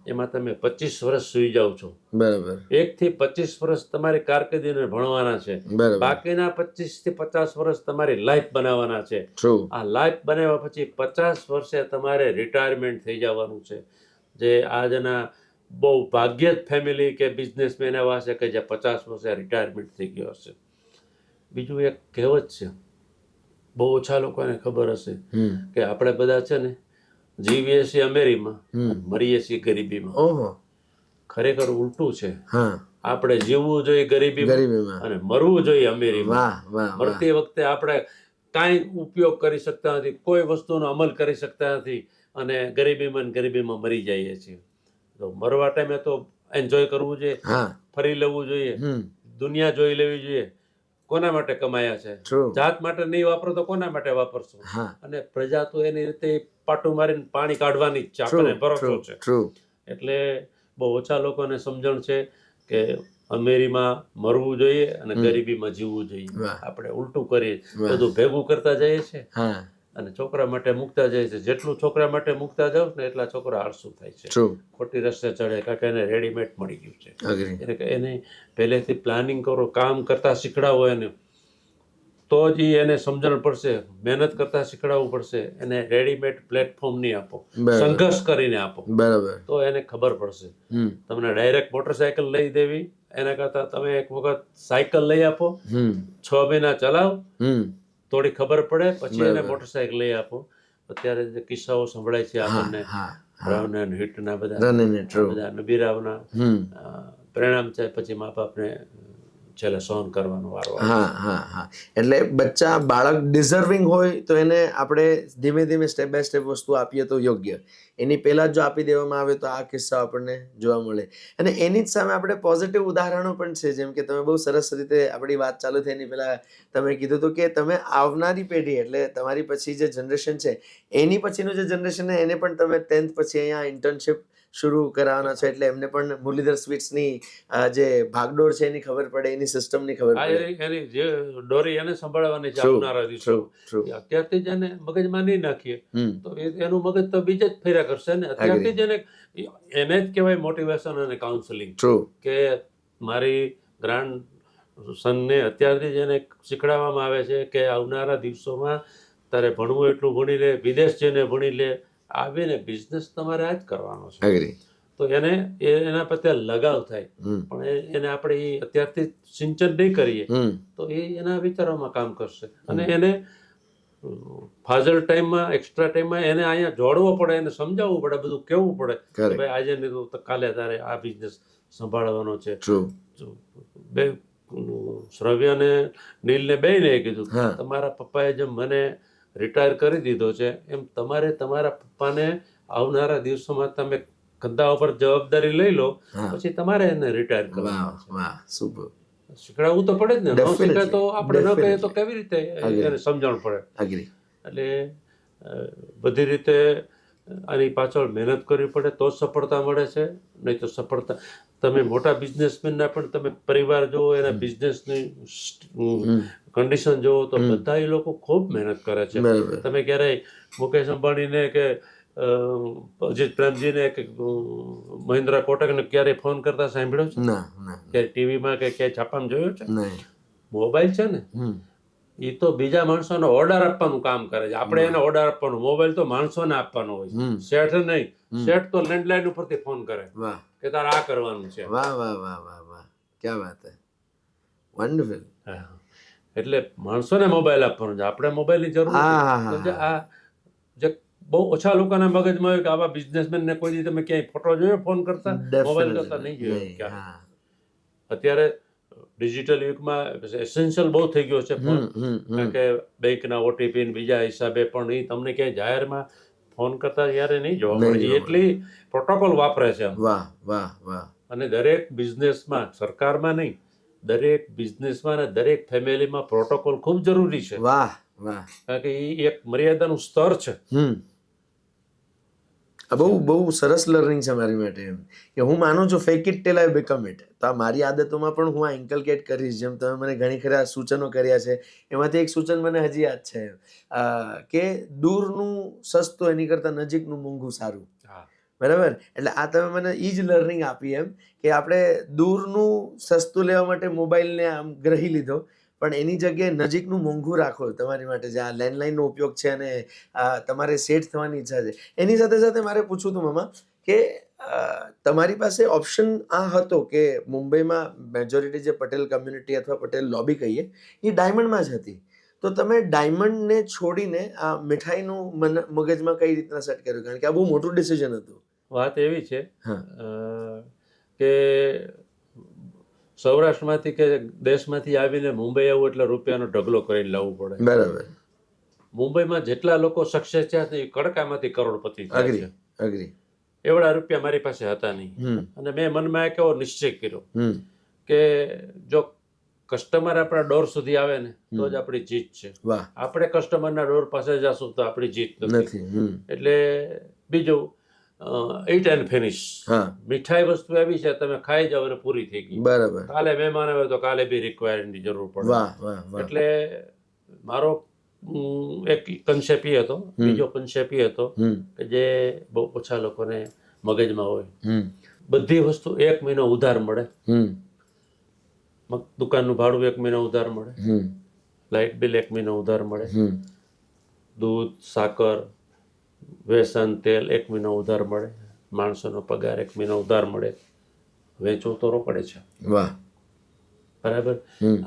S1: એમાં તમે 25 વર્ષ સુઈ જાઓ છો.
S2: બરાબર.
S1: 1 થી 25 વર્ષ તમારી કારકિર્દીને ભણવાના છે,
S2: બરાબર.
S1: બાકીના 25 થી 50 વર્ષ તમારી લાઈફ બનાવવાના છે.
S2: ટ્રુ.
S1: આ લાઈફ બનાવ્યા પછી 50 વર્ષે તમારે રિટાયરમેન્ટ થઈ જવાનું છે. જે આજના બહુ ભાગ્યે જ ફેમિલી કે બિઝનેસમેન એવા છે કે જે 50 વર્ષે રિટાયરમેન્ટ થઈ ગયો હશે. બીજું એક કહેવત છે, બહુ ઓછા લોકોને ખબર હશે કે આપણે બધા છે ને જીવીએ છીએ અમેરીમાં, મરીએ છીએ ગરીબીમાં.
S2: ઓહો.
S1: ખરેખર ઉલટું છે.
S2: હા.
S1: આપણે જીવવું જોઈએ ગરીબીમાં અને મરવું જોઈએ અમેરીમાં.
S2: વાહ વાહ.
S1: મરતી વખતે આપણે કાંઈ ઉપયોગ કરી શકતા નથી, કોઈ વસ્તુનો અમલ કરી શકતા નથી અને ગરીબીમાં મરી જઈએ છીએ. તો મરવા ટાઈમે તો એન્જોય કરવું જોઈએ,
S2: હા.
S1: ફરી લેવું જોઈએ, દુનિયા જોઈ લેવી જોઈએ. કોના માટે કમાયા છે?
S2: True.
S1: જાત માટે નહીં વાપરો તો કોના માટે વાપરશો?
S2: હા.
S1: અને પ્રજા તો એની રીતે પાટું મારીને પાણી કાઢવાની જ છે, આપણને ભરોસો છે.
S2: ટ્રુ.
S1: એટલે બહુ ઓછા લોકોને સમજણ છે કે અમેરીમાં મરવું જોઈએ અને ગરીબીમાં જીવવું જોઈએ.
S2: વાહ.
S1: આપણે ઉલટું કરીએ,
S2: વાહ.
S1: બધું ભેગું કરતા જઈએ છે
S2: હા.
S1: અને છોકરા માટે મૂકતા જાય છે. જેટલું છોકરા માટે મૂકતા જાવ ને એટલા છોકરા આળસુ થાય છે,
S2: ટ્રુ.
S1: ખોટી રસ્તે ચડે, કારણ કે એને રેડીમેડ મળી ગયું છે.
S2: અગ્રી.
S1: એટલે કે એને પહેલેથી પ્લાનિંગ કરો, કામ કરતા શીખડાવો એને, તો જ એને સમજણ પડશે. મહેનત કરતા શીખડાવવું પડશે. એને રેડીમેડ પ્લેટફોર્મ નહીં આપો,
S2: બરાબર.
S1: સંઘર્ષ કરીને આપો,
S2: બરાબર.
S1: તો એને ખબર પડશે. તમને ડાયરેક્ટ મોટરસાયકલ લઈ દેવી એના કરતાં તમે એક વખત સાયકલ લઈ આપો, 6 મહિના ચલાવ, થોડી ખબર પડે, પછી એને મોટરસાયકલ લઈ આપો. અત્યારે જે કિસ્સાઓ સંભળાય છે આપણને, રન એન્ડ હિટના બધા નબીરાવના પરિણામ છે, પછી મા બાપને છેલ્લે સહન કરવાનો વારો આવે.
S2: હા હા હા. એટલે બાળક ડિઝર્વિંગ હોય તો એને આપણે ધીમે ધીમે સ્ટેપ બાય સ્ટેપ વસ્તુ આપીએ તો યોગ્ય. એની પહેલા જ જો આપી દેવામાં આવે તો આ કિસ્સા આપણને જોવા મળે. અને એની જ સામે આપણે પોઝિટિવ ઉદાહરણો પણ છે. જેમ કે તમે બહુ સરસ રીતે આપણી વાત ચાલુ થઈ એની પહેલા તમે કીધું હતું કે તમે આવનારી પેઢી એટલે તમારી પછી જે જનરેશન છે એની પછીનું જે જનરેશન એને પણ તમે 10th પછી અહીંયા ઇન્ટર્નશિપ શરૂ કરાવવાના છે. એટલે એમને પણ મુરલીધર સ્વીટ્સની જે ભાગદોડ છે એની ખબર પડે, એની સિસ્ટમની ખબર પડે.
S1: એની જે ડોરી એને સંભાળવાની છે આવનારા દિવસો. અત્યારથી જ એને મગજમાં નહીં નાખીએ તો એનું મગજ તો બીજે જ ફેર્યા કરશે ને. અત્યારથી જ એને જ કહેવાય મોટિવેશન અને કાઉન્સેલિંગ. કે મારી ગ્રાન્ડ સનને અત્યારથી જ એને શીખડાવવામાં આવે છે કે આવનારા દિવસોમાં તારે ભણવું એટલું ભણી લે, વિદેશ જઈને ભણી લે, આવીને બિઝનેસ તમારે આ જ કરવાનો છે. તો એને એના પ્રત્યે લગાવ થાય. પણ એને આપણે અત્યારથી સિંચન નહીં કરીએ તો એ એના વિચારોમાં કામ કરશે. અને એને ફાજલ ટાઈમમાં, એક્સ્ટ્રા ટાઈમમાં એને અહીંયા જોડવો પડે, એને સમજાવવું પડે, બધું કહેવું પડે કે ભાઈ આજે નહીં તો કાલે તારે આ બિઝનેસ સંભાળવાનો છે. બે શ્રવ્ય અને નીલને બેયને કીધું તમારા પપ્પાએ જેમ મને રિટાયર કરી દીધો છે એમ તમારે તમારા પપ્પાને આવનારા દિવસોમાં તમે કંધા ઉપર જવાબદારી લઈ લો, પછી તમારે એને રિટાયર કરવાનું. શીખડાવવું તો પડે જ ને. ન શીખે તો આપણે ન કહીએ તો કેવી રીતે એને સમજણ પડે? એટલે બધી રીતે આની પાછળ મહેનત કરવી પડે તો જ સફળતા મળે છે. નહીં તો સફળતા, તમે મોટા બિઝનેસમેનના પણ તમે પરિવાર જુઓ, એના બિઝનેસની કન્ડિશન જુઓ તો બધા એ લોકો ખૂબ મહેનત કરે છે. તમે ક્યારેય મુકેશ અંબાણીને કે અજીત પ્રેમજીને કે મહિન્દ્રા કોટકને ક્યારેય ફોન કરતા સાંભળ્યો છે? ક્યારે ટીવીમાં કે ક્યાંય છાપામાં જોયો છે? મોબાઈલ છે ને એ તો બીજા માણસોને ઓર્ડર આપવાનું કામ કરે છે. આપણે એને ઓર્ડર આપવાનું, મોબાઈલ તો માણસોને આપવાનો હોય છે, શેઠ નહીં. શેઠ તો લેન્ડલાઈન ઉપરથી ફોન કરે કે તારે આ કરવાનું છે.
S2: વાહ વાહ વાહ વાહ વાહ, ક્યા વાત હે, વન્ડરફુલ.
S1: એટલે માણસોને મોબાઈલ આપવાનો છે, આપણે મોબાઈલની જરૂર નથી. આ જે બહુ ઓછા લોકોના મગજમાં હોય કે આવા બિઝનેસમેનને કોઈ દી તમે ક્યાંય ફોટો જોયો ફોન કરતા? મોબાઈલ કરતા નહીં જોયો. અત્યારે ડિજિટલ યુગમાં એસેન્શિયલ બહુ થઈ ગયો છે ફોન, કારણ કે બેંકના ઓટીપી બીજા હિસાબે પણ એ તમને ક્યાંય જાહેરમાં ફોન કરતા યારે નહીં જોવા
S2: નહીં
S1: મળે.
S2: જોવા
S1: એટલી પ્રોટોકોલ વાપરે છે આમ.
S2: વાહ વાહ વાહ.
S1: અને દરેક બિઝનેસમાં, સરકારમાં નહીં, દરેક બિઝનેસમાં અને દરેક ફેમિલીમાં પ્રોટોકોલ ખૂબ જરૂરી છે.
S2: વાહ વાહ.
S1: કારણ કે એ એક મર્યાદાનું સ્તર છે.
S2: આ બહુ બહુ સરસ લર્નિંગ છે મારી માટે એમ કે હું માનું છું fake it till I become it. તો આ મારી આદતોમાં પણ હું આ ઇન્કલકેટ કરીશ. જેમ તમે મને ઘણી ખરા સૂચનો કર્યા છે, એમાંથી એક સૂચન મને હજી યાદ છે કે દૂરનું સસ્તું એની કરતાં નજીકનું મોંઘું સારું. બરાબર. એટલે આ તમે મને એ જ લર્નિંગ આપી એમ કે આપણે દૂરનું સસ્તું લેવા માટે મોબાઈલને આમ ગ્રહી લીધો, પણ એની જગ્યાએ નજીકનું મોંઘું રાખો તમારી માટે. જે આ લેન્ડલાઇનનો ઉપયોગ છે અને તમારે સેટ થવાની ઈચ્છા છે, એની સાથે સાથે મારે પૂછવું હતું મામા કે તમારી પાસે ઓપ્શન આ હતો કે મુંબઈમાં મેજોરિટી જે પટેલ કમ્યુનિટી અથવા પટેલ લોબી કહીએ એ ડાયમંડમાં જ હતી. તો તમે ડાયમંડને છોડીને આ મીઠાઈનું મગજમાં કઈ રીતના સેટ કર્યું? કારણ કે આ બહુ મોટું ડિસિઝન હતું.
S1: વાત એવી છે કે સૌરાષ્ટ્રમાંથી કે દેશમાંથી આવીને મુંબઈ આવવું એટલે રૂપિયાનો ઢગલો કરીને લાવવું પડે.
S2: બરાબર.
S1: મુંબઈમાં જેટલા લોકો સક્સેસ થયા છે એ કડકામાંથી કરોડપતિ થયા છે.
S2: અગ્રી.
S1: એવડા રૂપિયા મારી પાસે હતા નહીં. અને મેં મનમાં એક એવો નિશ્ચય કર્યો કે જો કસ્ટમર આપણા ડોર સુધી આવે ને તો જ આપણી જીત છે. આપણે કસ્ટમરના ડોર પાસે જશું તો આપણી જીત નથી. એટલે બીજું ઈટ એન્ડ ફિનિશ. મીઠાઈ વસ્તુ એવી છે તમે ખાઈ જાવ અને પૂરી થઈ ગઈ.
S2: બરાબર.
S1: કાલે મહેમાન આવે તો કાલે બી રિક્વાયરની જરૂર પડે. એટલે મારો એક કન્સેપ્ટ એ હતો. બીજો કન્સેપ્ટ એ હતો કે જે બહુ ઓછા લોકોને મગજમાં હોય, બધી વસ્તુ 1 મહિનો ઉધાર મળે. દુકાનનું ભાડું 1 મહિનો ઉધાર મળે, લાઇટ બિલ 1 મહિનો ઉધાર મળે, દૂધ, સાકર, વેસન, તેલ 1 મહિનો ઉધાર મળે, માણસોનો પગાર 1 મહિનો ઉધાર મળે. વેચવું તો રોકડે છે. બરાબર.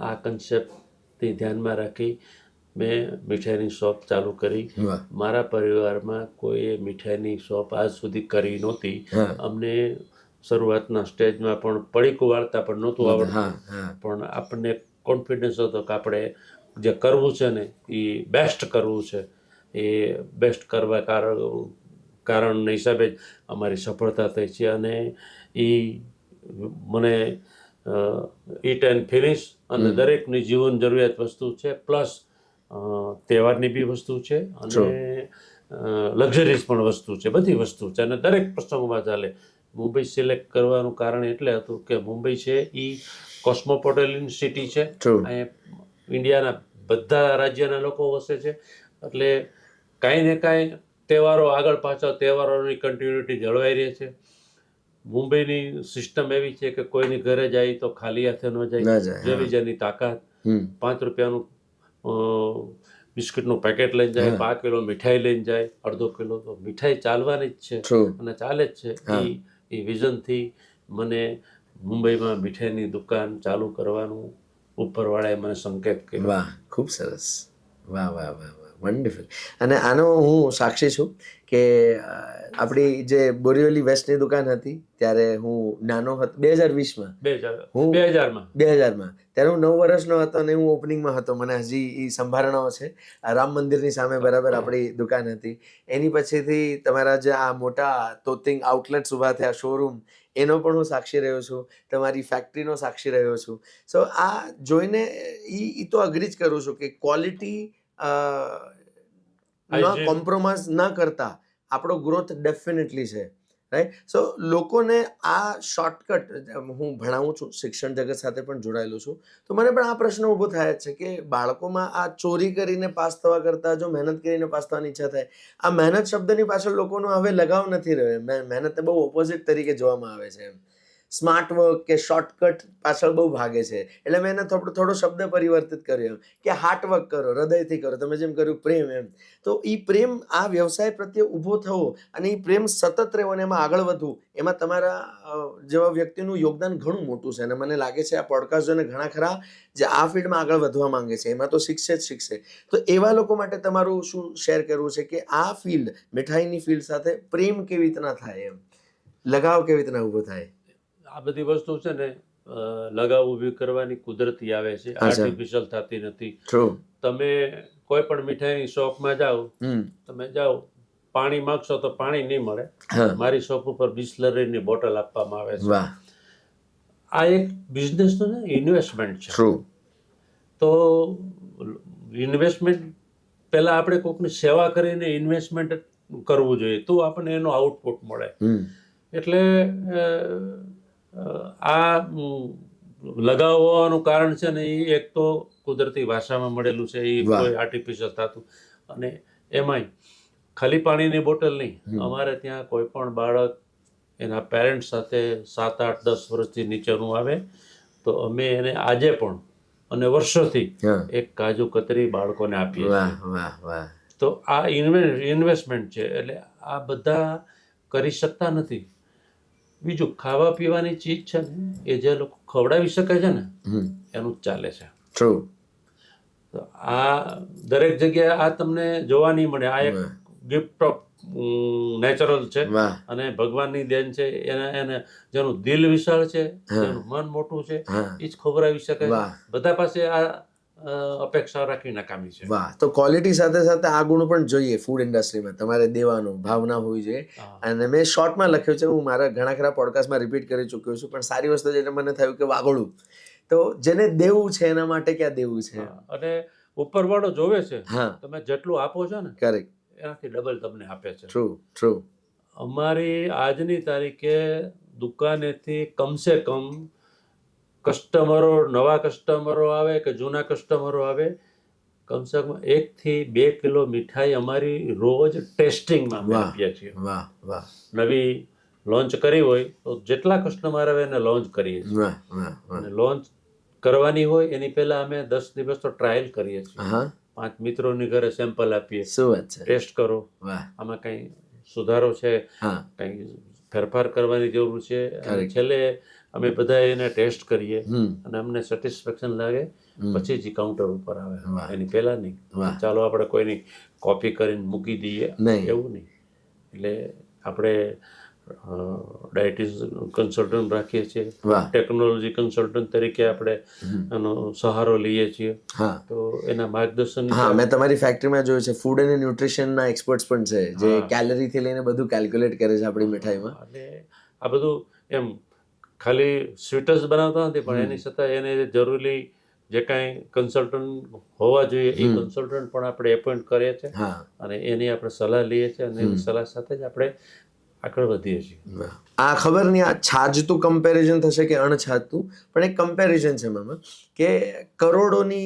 S1: આ કન્સેપ્ટથી ધ્યાનમાં રાખી મેં મીઠાઈની શોપ ચાલુ કરી. મારા પરિવારમાં કોઈએ મીઠાઈની શોપ આજ સુધી કરી નહોતી. અમને શરૂઆતના સ્ટેજમાં પણ પડીકું વાળતા પણ નહોતું આવડતું, પણ આપણને કોન્ફિડન્સ હતો કે આપણે જે કરવું છે ને એ બેસ્ટ કરવું છે. એ બેસ્ટ કરવા કારણના હિસાબે જ અમારી સફળતા થઈ છે. અને એ મને ઈટ એન્ડ ફિનિશ અને દરેકની જીવન જરૂરિયાત વસ્તુ છે, પ્લસ તહેવારની બી વસ્તુ છે અને લક્ઝરીઝ પણ વસ્તુ છે. બધી વસ્તુ છે અને દરેક પ્રસંગમાં ચાલે. મુંબઈ સિલેક્ટ કરવાનું કારણ એટલે હતું કે મુંબઈ છે એ કોસ્મોપોલિટન સિટી છે. અહીંયા ઇન્ડિયાના બધા રાજ્યના લોકો વસે છે. એટલે કાંઈ ને કાંઈ તહેવારો આગળ પાછળ, તહેવારોની કન્ટિન્યુટી જળવાઈ રહે છે. મુંબઈની સિસ્ટમ એવી છે કે કોઈની ઘરે જાય તો ખાલી હાથે ન જાય. જેવી જેની તાકાત. 5 રૂપિયાનું બિસ્કિટનું પેકેટ લઈને જાય, 5 કિલો મીઠાઈ લઈને જાય, અડધો કિલો તો મીઠાઈ ચાલવાની જ છે અને ચાલે જ છે. એ વિઝનથી મને મુંબઈમાં મીઠાઈની દુકાન ચાલુ કરવાનું ઉપરવાળાએ મને સંકેત કર્યો.
S2: વાહ, ખૂબ સરસ. વાહ વાહ વાહ વાહ, વન્ડરફુલ. અને આનો હું સાક્ષી છું કે આપણી જે બોરીવલી વેસ્ટની દુકાન હતી ત્યારે હું નાનો હતો 2020માં. 2000માં ત્યારે હું 9 વર્ષનો હતો અને હું ઓપનિંગમાં હતો. મને હજી એ સંભારણાઓ છે. આ રામ મંદિરની સામે બરાબર આપણી દુકાન હતી. એની પછીથી તમારા જે આ મોટા તોતિંગ આઉટલેટ્સ ઊભા થયા, શોરૂમ, એનો પણ હું સાક્ષી રહ્યો છું. તમારી ફેક્ટરીનો સાક્ષી રહ્યો છું. સો આ જોઈને એ તો અગ્રી જ કરું છું કે ક્વોલિટી કોમ્પ્રોમાઇઝ ન કરતા આપણો ગ્રોથ ડેફિનેટલી છે. રાઈટ. સો લોકોને આ શોર્ટકટ, હું ભણાવું છું, શિક્ષણ જગત સાથે પણ જોડાયેલું છું, તો મને પણ આ પ્રશ્ન ઊભો થાય છે કે બાળકોમાં આ ચોરી કરીને પાસ થવા કરતાં જો મહેનત કરીને પાસ થવાની ઈચ્છા થાય. આ મહેનત શબ્દની પાછળ લોકોનો હવે લગાવ નથી રહ્યો. મહેનતને બહુ ઓપોઝિટ તરીકે જોવામાં આવે છે. સ્માર્ટ વર્ક કે શોર્ટકટ પાછળ બહુ ભાગે છે. એટલે મેં એને થોડો શબ્દ પરિવર્તિત કર્યો કે હાર્ડ વર્ક કરો, હૃદયથી કરો. તમે જેમ કર્યું પ્રેમ, એમ. તો એ પ્રેમ આ વ્યવસાય પ્રત્યે ઊભો થવો અને એ પ્રેમ સતત રહેવો અને એમાં આગળ વધવું, એમાં તમારા જેવા વ્યક્તિનું યોગદાન ઘણું મોટું છે. અને મને લાગે છે આ પોડકાસ્ટ જોઈને ઘણા ખરા જે આ ફિલ્ડમાં આગળ વધવા માંગે છે, એમાં તો શીખશે જ શીખશે. તો એવા લોકો માટે તમારું શું શેર કરવું છે કે આ ફિલ્ડ, મીઠાઈની ફિલ્ડ સાથે પ્રેમ કેવી રીતના થાય, એમ લગાવ કેવી રીતના ઊભો થાય?
S1: આ બધી વસ્તુ છે ને લગાવ ઊભી કરવાની કુદરતી આવે છે, આર્ટિફિશિયલ થતી નથી. તમે કોઈ પણ મીઠાઈની શોપમાં જાઓ, તમે જાઓ પાણી માંગશો તો પાણી નહીં મળે.
S2: હા
S1: મારી શોપ ઉપર બિસ્લરીની બોટલ આપવામાં આવે છે.
S2: વાહ
S1: આ એક બિઝનેસનું ને ઇન્વેસ્ટમેન્ટ છે.
S2: ટ્રુ
S1: તો ઇન્વેસ્ટમેન્ટ પહેલા આપણે કોઈકની સેવા કરીને ઇન્વેસ્ટમેન્ટ કરવું જોઈએ તો આપણને એનો આઉટપુટ મળે. એટલે આ લગાવવાનું કારણ છે ને એ એક તો કુદરતી ભાષામાં મળેલું છે, એ
S2: વાહ.
S1: કોઈ આર્ટિફિશિયલ થતું. અને એમાંય ખાલી પાણીની બોટલ નહીં, અમારે ત્યાં કોઈ પણ બાળક એના પેરેન્ટ્સ સાથે 7, 8, 10 વર્ષથી નીચેનું આવે તો અમે એને આજે પણ અને વર્ષોથી
S2: હા
S1: એક કાજુ કતરી બાળકોને આપીએ છીએ.
S2: વાહ વાહ વાહ
S1: તો આ ઇન્વેસ્ટમેન્ટ છે. એટલે આ બધા કરી શકતા નથી. બીજું ખાવા પીવાની ચીજ છે ને એ જે લોકો ખવડાવી શકે છે ને એનું જ ચાલે છે.
S2: ટ્રુ
S1: તો આ દરેક જગ્યાએ આ તમને જોવા નહીં મળે. આ એક ગિફ્ટ ઓફ નેચરલ છે
S2: વાહ
S1: અને ભગવાનની દેન છે. એને જેનું દિલ વિશાળ છે,
S2: હા.
S1: જેનું મન મોટું છે,
S2: હા
S1: એ જ ખવડાવી શકે છે.
S2: વાહ.
S1: બધા પાસે આ અપેક્ષા રાખી નકામી છે.
S2: વાહ તો ક્વોલિટી સાથે સાથે આ ગુણ પણ જોઈએ ફૂડ ઇન્ડસ્ટ્રીમાં, તમારે દેવાનું ભાવના હોવી જોઈએ.
S1: હા.
S2: અને મેં શોર્ટમાં લખ્યું છે, હું મારા ઘણા ખરા પોડકાસ્ટમાં રિપીટ કરી ચૂક્યો છું, પણ સારી વસ્તુ છે મને થયું કે વાગોળું તો જેને દેવું છે એના માટે ક્યાં દેવું છે.
S1: હા. અને ઉપરવાળો જોવે છે
S2: હા
S1: તમે જેટલું આપો છો ને
S2: કરેક્ટ
S1: એનાથી ડબલ તમને આપે છે.
S2: ટ્રુ ટ્રુ
S1: અમારી આજની તારીખે દુકાનેથી કમસે કમ કસ્ટમરો, નવા કસ્ટમરો આવે કે જૂના કસ્ટમરો આવે, કમસે કમ 1 થી 2 કિલો મીઠાઈ અમારી રોજ ટેસ્ટિંગમાં અમે
S2: વાહ.
S1: આપીએ છીએ.
S2: વાહ વાહ
S1: નવી લોન્ચ કરી હોય તો જેટલા કસ્ટમર આવે એને લોન્ચ કરીએ છીએ.
S2: વાહ વાહ વાહ
S1: અને લોન્ચ કરવાની હોય એની પહેલા અમે 10 દિવસ તો ટ્રાયલ કરીએ છીએ.
S2: હા
S1: 5 મિત્રોની ઘરે સેમ્પલ આપીએ,
S2: શું વાત છે.
S1: ટેસ્ટ કરો,
S2: વાહ
S1: આમાં કંઈ સુધારો છે,
S2: હા
S1: કંઈ ફેરફાર કરવાની જરૂર છે. અને
S2: Correct.
S1: છેલ્લે અમે બધા એને ટેસ્ટ કરીએ
S2: હમ
S1: અને અમને સેટિસ્ફેક્શન લાગે પછી જ કાઉન્ટર ઉપર આવે,
S2: વાહ.
S1: એની પહેલા નહીં.
S2: વાહ.
S1: ચાલો આપણે કોઈની કોપી કરીને મૂકી દઈએ
S2: નહીં.
S1: એવું નહીં. એટલે આપણે ડાયટિશિયન કન્સલ્ટન્ટ રાખીએ છીએ,
S2: વાહ.
S1: ટેકનોલોજી કન્સલ્ટન્ટ તરીકે આપણે એનો સહારો લઈએ છીએ.
S2: હા
S1: તો એના માર્ગદર્શન
S2: હા મેં તમારી ફેક્ટરીમાં જોયું છે, ફૂડ અને ન્યુટ્રિશનના એક્સપર્ટ્સ પણ છે જે
S1: હા.
S2: કેલરીથી લઈને બધું કેલ્ક્યુલેટ કરે છે આપણી મીઠાઈમાં.
S1: અને આ બધું એમ ખાલી સ્વીટ જ બનાવતા નથી પણ એની છતાં એને જરૂરી જે કાંઈ કન્સલ્ટન્ટ હોવા જોઈએ એ કન્સલ્ટન્ટ પણ આપણે એપોઇન્ટ કરીએ છીએ
S2: હા
S1: અને એની આપણે સલાહ લઈએ છીએ અને એની સલાહ સાથે જ આપણે આગળ વધીએ છીએ.
S2: વાહ. આ ખબર નહીં આ છાજતું કમ્પેરિઝન થશે કે અણછાજતું, પણ એક કમ્પેરિઝન છે મામા કે કરોડોની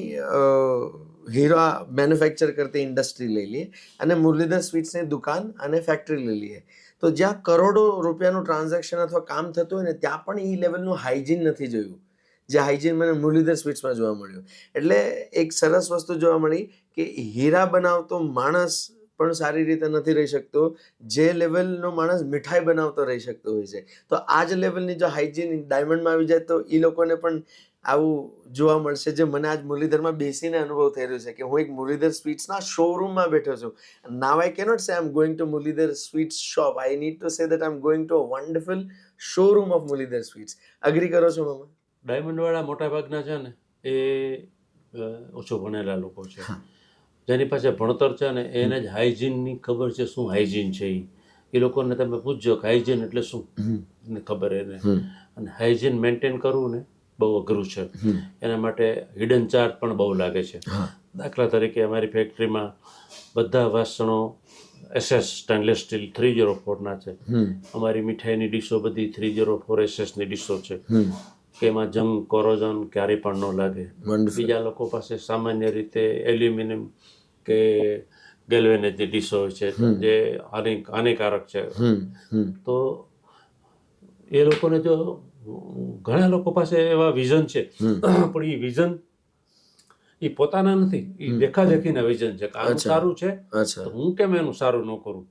S2: હીરા મેન્યુફેક્ચર કરતી ઇન્ડસ્ટ્રી લઈ લઈએ અને મુરલીધર સ્વીટ્સની દુકાન અને ફેક્ટરી લઈ લઈએ તો જ્યાં કરોડો રૂપિયાનું ટ્રાન્ઝેક્શન અથવા કામ થતું હોય ને ત્યાં પણ એ લેવલનું હાઇજીન નથી જોયું જે હાઇજીન મને મુરલીધર સ્વીટ્સમાં જોવા મળ્યું. એટલે એક સરસ વસ્તુ જોવા મળી કે હીરા બનાવતો માણસ પણ સારી રીતે નથી રહી શકતો જે લેવલનો માણસ મીઠાઈ બનાવતો રહી શકતો હોય છે. તો આ જ લેવલની જો હાઇજીન ડાયમંડમાં આવી જાય તો એ લોકોને પણ આવું જોવા મળશે જે મને આજ મુરલીધરમાં બેસીને અનુભવ થઈ રહ્યો છે કે હું એક મુરલીધર સ્વીટ્સના શોરૂમમાં બેઠો છું. નાવ I cannot say I am going to Muralidhar sweets shop, I need to say that I am going to a wonderful showroom of Muralidhar sweets. Agree કરો છો મામા?
S1: ડાયમંડવાળા મોટાભાગના છે ને એ ઓછું ભણેલા લોકો છે, જેની પાસે ભણતર છે ને એને જ હાઇજીનની ખબર છે શું હાઇજીન છે. એ લોકોને તમે પૂછજો કે હાઇજીન એટલે શું, એને ખબર એને. અને હાઇજીન મેન્ટેન કરવું ને બહુ અઘરું છે. એના માટે હિડન ચાર્જ પણ બહુ લાગે છે. દાખલા તરીકે અમારી ફેક્ટરીમાં બધા વાસણો SS સ્ટેનલેસ સ્ટીલ 304ના છે. અમારી મીઠાઈની ડીશો બધી 304 SS ની ડીશો છે કે એમાં જંગ કોરોઝન ક્યારેય પણ ન લાગે. બીજા લોકો પાસે સામાન્ય રીતે એલ્યુમિનિયમ કે ગેલ્વેનેટની ડીશો હોય છે જે હાનિકારક છે. તો એ લોકોને જો ઘણા લોકો પાસે એવા વિઝન છે પણ એ વિઝન એ પોતાના નથી, એ દેખાદેખીના વિઝન છે કે આનું સારું છે તો હું કેમ એનું સારું ન કરું.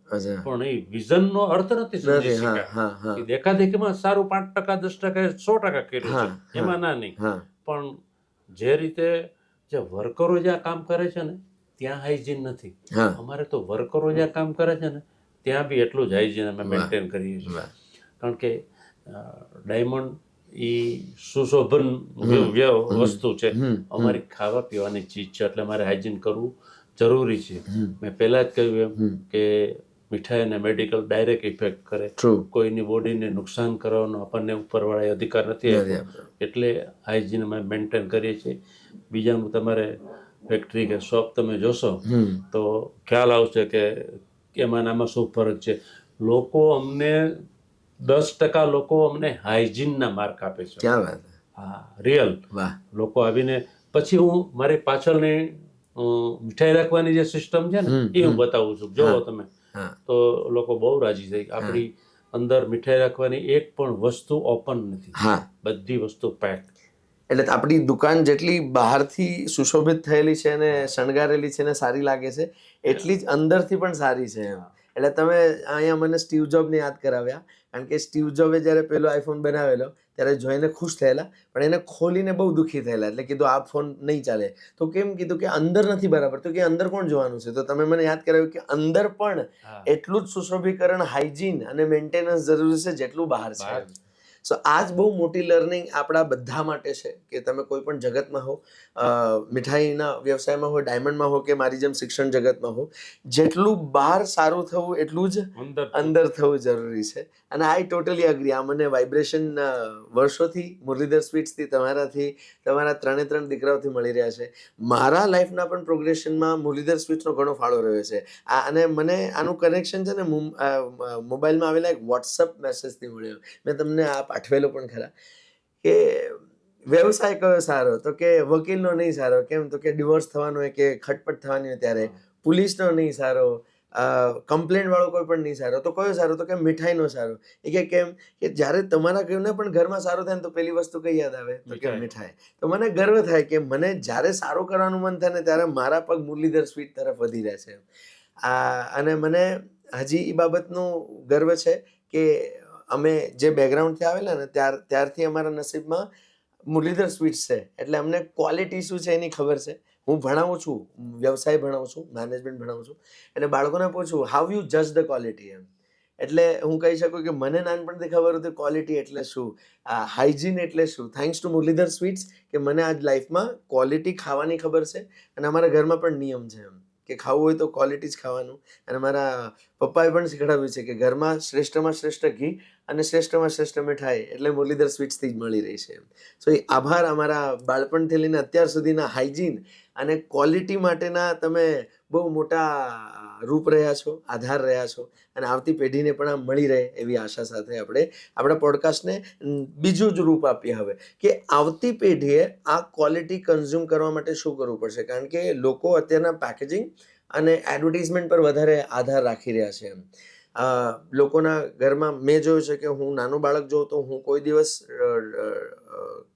S1: પણ એ વિઝનનો અર્થ નથી સમજી શક્યા. એ દેખાદેખીમાં સારું 5%, 10%, 100% કર્યું છે એમાં ના નહીં. પણ જે રીતે જે વર્કરો જ્યાં કામ કરે છે ને ત્યાં હાઇજીન નથી. અમારે તો વર્કરો જ્યાં કામ કરે છે ને ત્યાં બી એટલું જ હાઇજીન અમે મેન્ટેન કરીએ છીએ. કારણ કે ડાયમંડ એ સુશોભન વસ્તુ છે, અમારી ખાવા પીવાની ચીજ છે એટલે મારે હાઇજીન કરવું જરૂરી છે. મેં પહેલાં જ કહ્યું એમ કે મીઠાઈ અને મેડિકલ ડાયરેક્ટ ઇફેક્ટ કરે.
S2: ટ્રુ.
S1: કોઈની બોડીને નુકસાન કરવાનો આપણને ઉપરવાળાએ અધિકાર નથી આપ્યો. એટલે હાઇજીન અમે મેન્ટેન કરીએ છીએ. બીજાનું તમારે ફેક્ટરી કે શોપ તમે જોશો તો ખ્યાલ આવશે કે એમાં આમાં શું ફરક છે. લોકો અમને 10% લોકો અમને હાઇજીનના માર્ક આપે છે.
S2: ક્યાં વાત.
S1: હા, રિયલ.
S2: વાહ.
S1: લોકો આવીને પછી હું મારી પાછળની મીઠાઈ રાખવાની જે સિસ્ટમ છે ને એ હું બતાવું છું. જોવો તમે તો લોકો બહુ રાજી થઈ. આપણી અંદર મીઠાઈ રાખવાની એક પણ વસ્તુ ઓપન નથી. બધી વસ્તુ પેક.
S2: એટલે આપણી દુકાન જેટલી બહારથી સુશોભિત થયેલી છે અને શણગારેલી છે ને સારી લાગે છે એટલી જ અંદરથી પણ સારી છે. એટલે તમે અહીંયા મને સ્ટીવ જોબને યાદ કરાવ્યા, કારણ કે સ્ટીવ જોબે જ્યારે પેલો આઈફોન બનાવેલો ત્યારે જોઈને ખુશ થયેલા, પણ એને ખોલીને બહુ દુઃખી થયેલા. એટલે કીધું આ ફોન નહીં ચાલે. તો કેમ કીધું કે અંદર નથી બરાબર. તો કે અંદર કોણ જોવાનું છે? તો તમે મને યાદ કરાવ્યું કે અંદર પણ એટલું જ સુશોભીકરણ, હાઇજીન અને મેન્ટેનન્સ જરૂરી છે જેટલું બહાર છે. સો આ જ બહુ મોટી લર્નિંગ આપણા બધા માટે છે કે તમે કોઈ પણ જગતમાં હો, મીઠાઈના વ્યવસાયમાં હો, ડાયમંડમાં હો કે મારી જેમ શિક્ષણ જગતમાં હો, જેટલું બહાર સારું થવું એટલું જ અંદર થવું જરૂરી છે. અને આઈ ટોટલી અગ્રી. આ મને વાઇબ્રેશન વર્ષોથી મુરલીધર સ્વીટ્સથી, તમારાથી, તમારા 3 દીકરાઓથી મળી રહ્યા છે. મારા લાઈફના પણ પ્રોગ્રેશનમાં મુરલીધર સ્વીટ્સનો ઘણો ફાળો રહ્યો છે. અને મને આનું કનેક્શન છે ને મોબાઈલમાં આવેલા એક વોટ્સઅપ મેસેજથી મળ્યો. મેં તમને આ પાઠવેલો પણ ખરા કે વ્યવસાય કયો સારો? તો કે વકીલનો નહીં સારો. કેમ? તો કે ડિવોર્સ થવાનો હોય કે ખટપટ થવાની હોય ત્યારે. પોલીસનો નહીં સારો. કમ્પ્લેન્ટ વાળો કોઈ પણ નહીં સારો. તો કયો સારો? તો કે મીઠાઈનો સારો. એ કે કેમ? કે જ્યારે તમારા કોઈને પણ ઘરમાં સારું થાય ને તો પેલી વસ્તુ કઈ યાદ આવે? તો કે મીઠાઈ. તો મને ગર્વ થાય કે મને જ્યારે સારું કરવાનું મન થાય ને ત્યારે મારા પગ મુરલીધર સ્વીટ તરફ વધી રહ્યા છે. અને મને હજી એ બાબતનું ગર્વ છે કે અમે જે બેકગ્રાઉન્ડથી આવેલા ને ત્યારથી અમારા નસીબમાં મુરલીધર સ્વીટ્સ છે. એટલે અમને ક્વોલિટી શું છે એની ખબર છે. હું ભણાવું છું, વ્યવસાય ભણાવું છું, મેનેજમેન્ટ ભણાવું છું. એટલે બાળકોને પૂછું હાઉ યુ જજ ધ ક્વોલિટી એમ. એટલે હું કહી શકું કે મને નાનપણથી ખબર હતી ક્વોલિટી એટલે શું, હાઇજીન એટલે શું. થેન્ક્સ ટુ મુરલીધર સ્વીટ્સ કે મને આજ લાઈફમાં ક્વોલિટી ખાવાની ખબર છે. અને અમારા ઘરમાં પણ નિયમ છે એમ કે ખાવું હોય તો ક્વોલિટી જ ખાવાનું. અને મારા પપ્પાએ પણ શીખડાવ્યું છે કે ઘરમાં શ્રેષ્ઠમાં શ્રેષ્ઠ ઘી અને શ્રેષ્ઠમાં શ્રેષ્ઠ મીઠાઈ એટલે મુરલીધર સ્વીટ્સથી જ મળી રહી છે. સો એ આભાર અમારા બાળપણથી લઈને અત્યાર સુધીના હાઇજીન અને ક્વોલિટી માટેના તમે બહુ મોટા રૂપ રહ્યા છો, આધાર રહ્યા છો. અને આવતી પેઢીને પણ આ મળી રહે એવી આશા સાથે આપણે આપણા પોડકાસ્ટને બીજું જ રૂપ આપીએ હવે કે આવતી પેઢીએ આ ક્વોલિટી કન્ઝ્યુમ કરવા માટે શું કરવું પડશે. કારણ કે લોકો અત્યારના પેકેજિંગ અને એડવર્ટાઇઝમેન્ટ પર વધારે આધાર રાખી રહ્યા છે. લોકોના ઘરમાં મેં જોયું છે કે હું નાનું બાળક જોઉં તો હું કોઈ દિવસ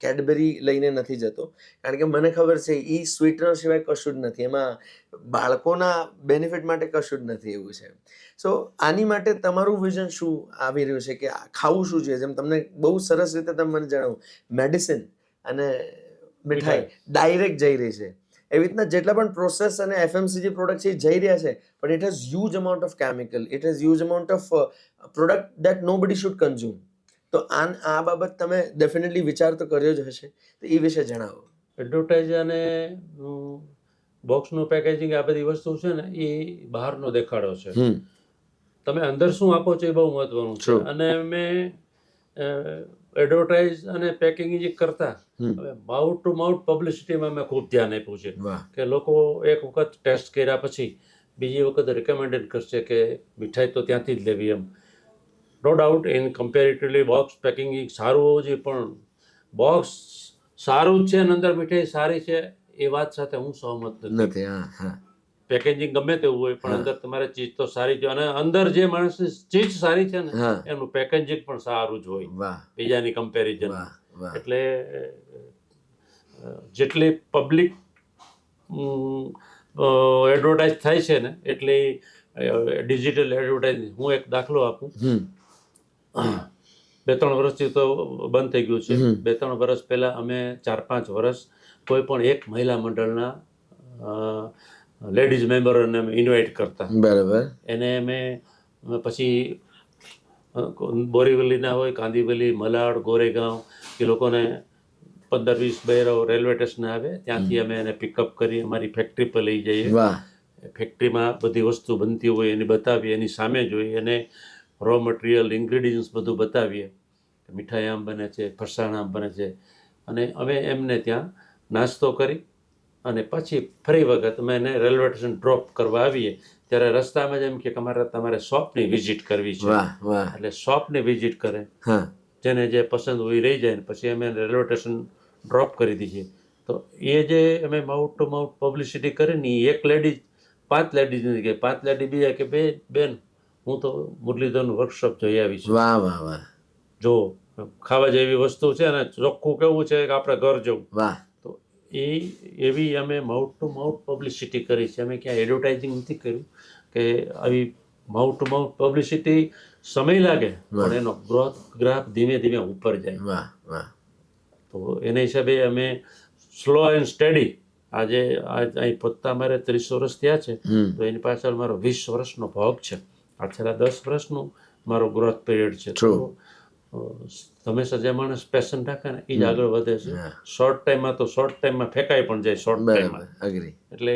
S2: કેડબરી લઈને નથી જતો, કારણ કે મને ખબર છે એ સ્વીટનર સિવાય કશું જ નથી, એમાં બાળકોના બેનિફિટ માટે કશું જ નથી એવું છે. સો આની માટે તમારું વિઝન શું આવી રહ્યું છે કે ખાવું શું જોઈએ? જેમ તમને બહુ સરસ રીતે તમે મને જણાવું, મેડિસિન અને મીઠાઈ ડાયરેક્ટ જઈ રહી છે. એવી રીતના જેટલા પણ પ્રોસેસ અને એફએમસીજી પ્રોડક્ટ છે એ જઈ રહ્યા છે, પણ it has huge amount of chemical, it has huge amount of product that nobody should consume. તો આ બાબત તમે ડેફિનેટલી વિચાર તો કર્યો જ હશે, તો એ વિશે જણાવો.
S1: એડવર્ટાઇઝ અને બોક્સનું પેકેજિંગ આ બધી વસ્તુ છે ને એ બહારનો દેખાડો છે. તમે અંદર શું આપો છો એ બહુ મહત્વનું છે. અને મેં એડવર્ટાઇઝ અને પેકિંગ જે કરતા હવે માઉથ ટુ માઉથ પબ્લિસિટીમાં મેં ખૂબ ધ્યાન આપ્યું છે કે લોકો એક વખત ટેસ્ટ કર્યા પછી બીજી વખત રિકમેન્ડેડ કરશે કે મીઠાઈ તો ત્યાંથી જ લેવી એમ. No doubt in comparatively box packing સારું હોવું જોઈએ, પણ બોક્સ સારું જ છે અને અંદર મીઠાઈ સારી છે એ વાત સાથે હું સહમત નથી. પેકેજિંગ ગમે તેવું હોય પણ અંદર તમારે ચીજ તો સારી છે, અને અંદર જે માણસની ચીજ સારી છે ને એનું પેકેજિંગ પણ સારું જ હોય બીજાની કમ્પેરિઝન. એટલે જેટલી પબ્લિક એડવર્ટાઇઝ થાય છે ને એટલે ડિજિટલ એડવર્ટાઇઝિંગ, હું એક દાખલો આપું. 2-3 વર્ષથી તો બંધ થઈ ગયું છે. 2-3 વર્ષ પહેલા અમે 4-5 વર્ષ કોઈ પણ એક મહિલા મંડળના લેડીઝ મેમ્બરોને અમે ઇન્વાઇટ કરતા.
S2: બરાબર.
S1: એને અમે પછી બોરીવલીના હોય, કાંદીવલી, મલાડ, ગોરેગાંવ એ લોકોને 15-20 બહેરો રેલવે સ્ટેશન આવે ત્યાંથી અમે એને પિકઅપ કરી અમારી ફેક્ટરી પર લઈ જઈએ. ફેક્ટરીમાં બધી વસ્તુ બનતી હોય એની બતાવીએ, એની સામે જોઈએ, એને રો મટીરિયલ ઇન્ગ્રીડિયન્ટ્સ બધું બતાવીએ. મીઠાઈ આમ બને છે, ફરસાણ આમ બને છે, અને અમે એમને ત્યાં નાસ્તો કરી અને પછી ફરી વખત અમે એને રેલવે સ્ટેશન ડ્રોપ કરવા આવીએ ત્યારે રસ્તામાં જ એમ કે તમારે શોપની વિઝિટ કરવી છે.
S2: વાહ વાહ.
S1: એટલે શોપની વિઝિટ કરે,
S2: હા
S1: જેને જે પસંદ હોય એ રહી જાય ને પછી અમે રેલવે સ્ટેશન ડ્રોપ કરી દઈએ. તો એ જે અમે માઉથ ટુ માઉથ પબ્લિસિટી કરી ને એ એક લેડીઝ 5 લેડીઝની કે 5 લેડી બીજા કે બેન હું તો મુરલીધરનું વર્કશોપ જોઈ આવી છું,
S2: વાહ વાહ વાહ
S1: જો ખાવા જેવી વસ્તુ છે ને ચોખ્ખું કેવું છે કે આપણે ઘર જવું.
S2: વાહ.
S1: તો એ એવી અમે માઉથ ટુ માઉથ પબ્લિસિટી કરી છે. અમે ક્યાં એડવર્ટાઇઝિંગ નથી કર્યું કે આવી માઉથ ટુ માઉથ પબ્લિસિટી સમય લાગે પણ એનો ગ્રાફ ધીમે ધીમે ઉપર જાય.
S2: વાહ વાહ.
S1: તો એના હિસાબે અમે સ્લો એન્ડ સ્ટડી આજે અહીં પહોંચતા અમારે 30 વર્ષ થયા છે. તો એની પાછળ મારો 20 વર્ષનો ભાગ છે. આ છેલ્લા 10 વર્ષનું મારો ગ્રોથ પીરિયડ છે. તો હંમેશા જે માણસ પેશન રાખે ને એ જ આગળ વધે છે. શોર્ટ ટાઈમમાં ફેંકાઈ પણ જાય શોર્ટ ટાઈમમાં. એટલે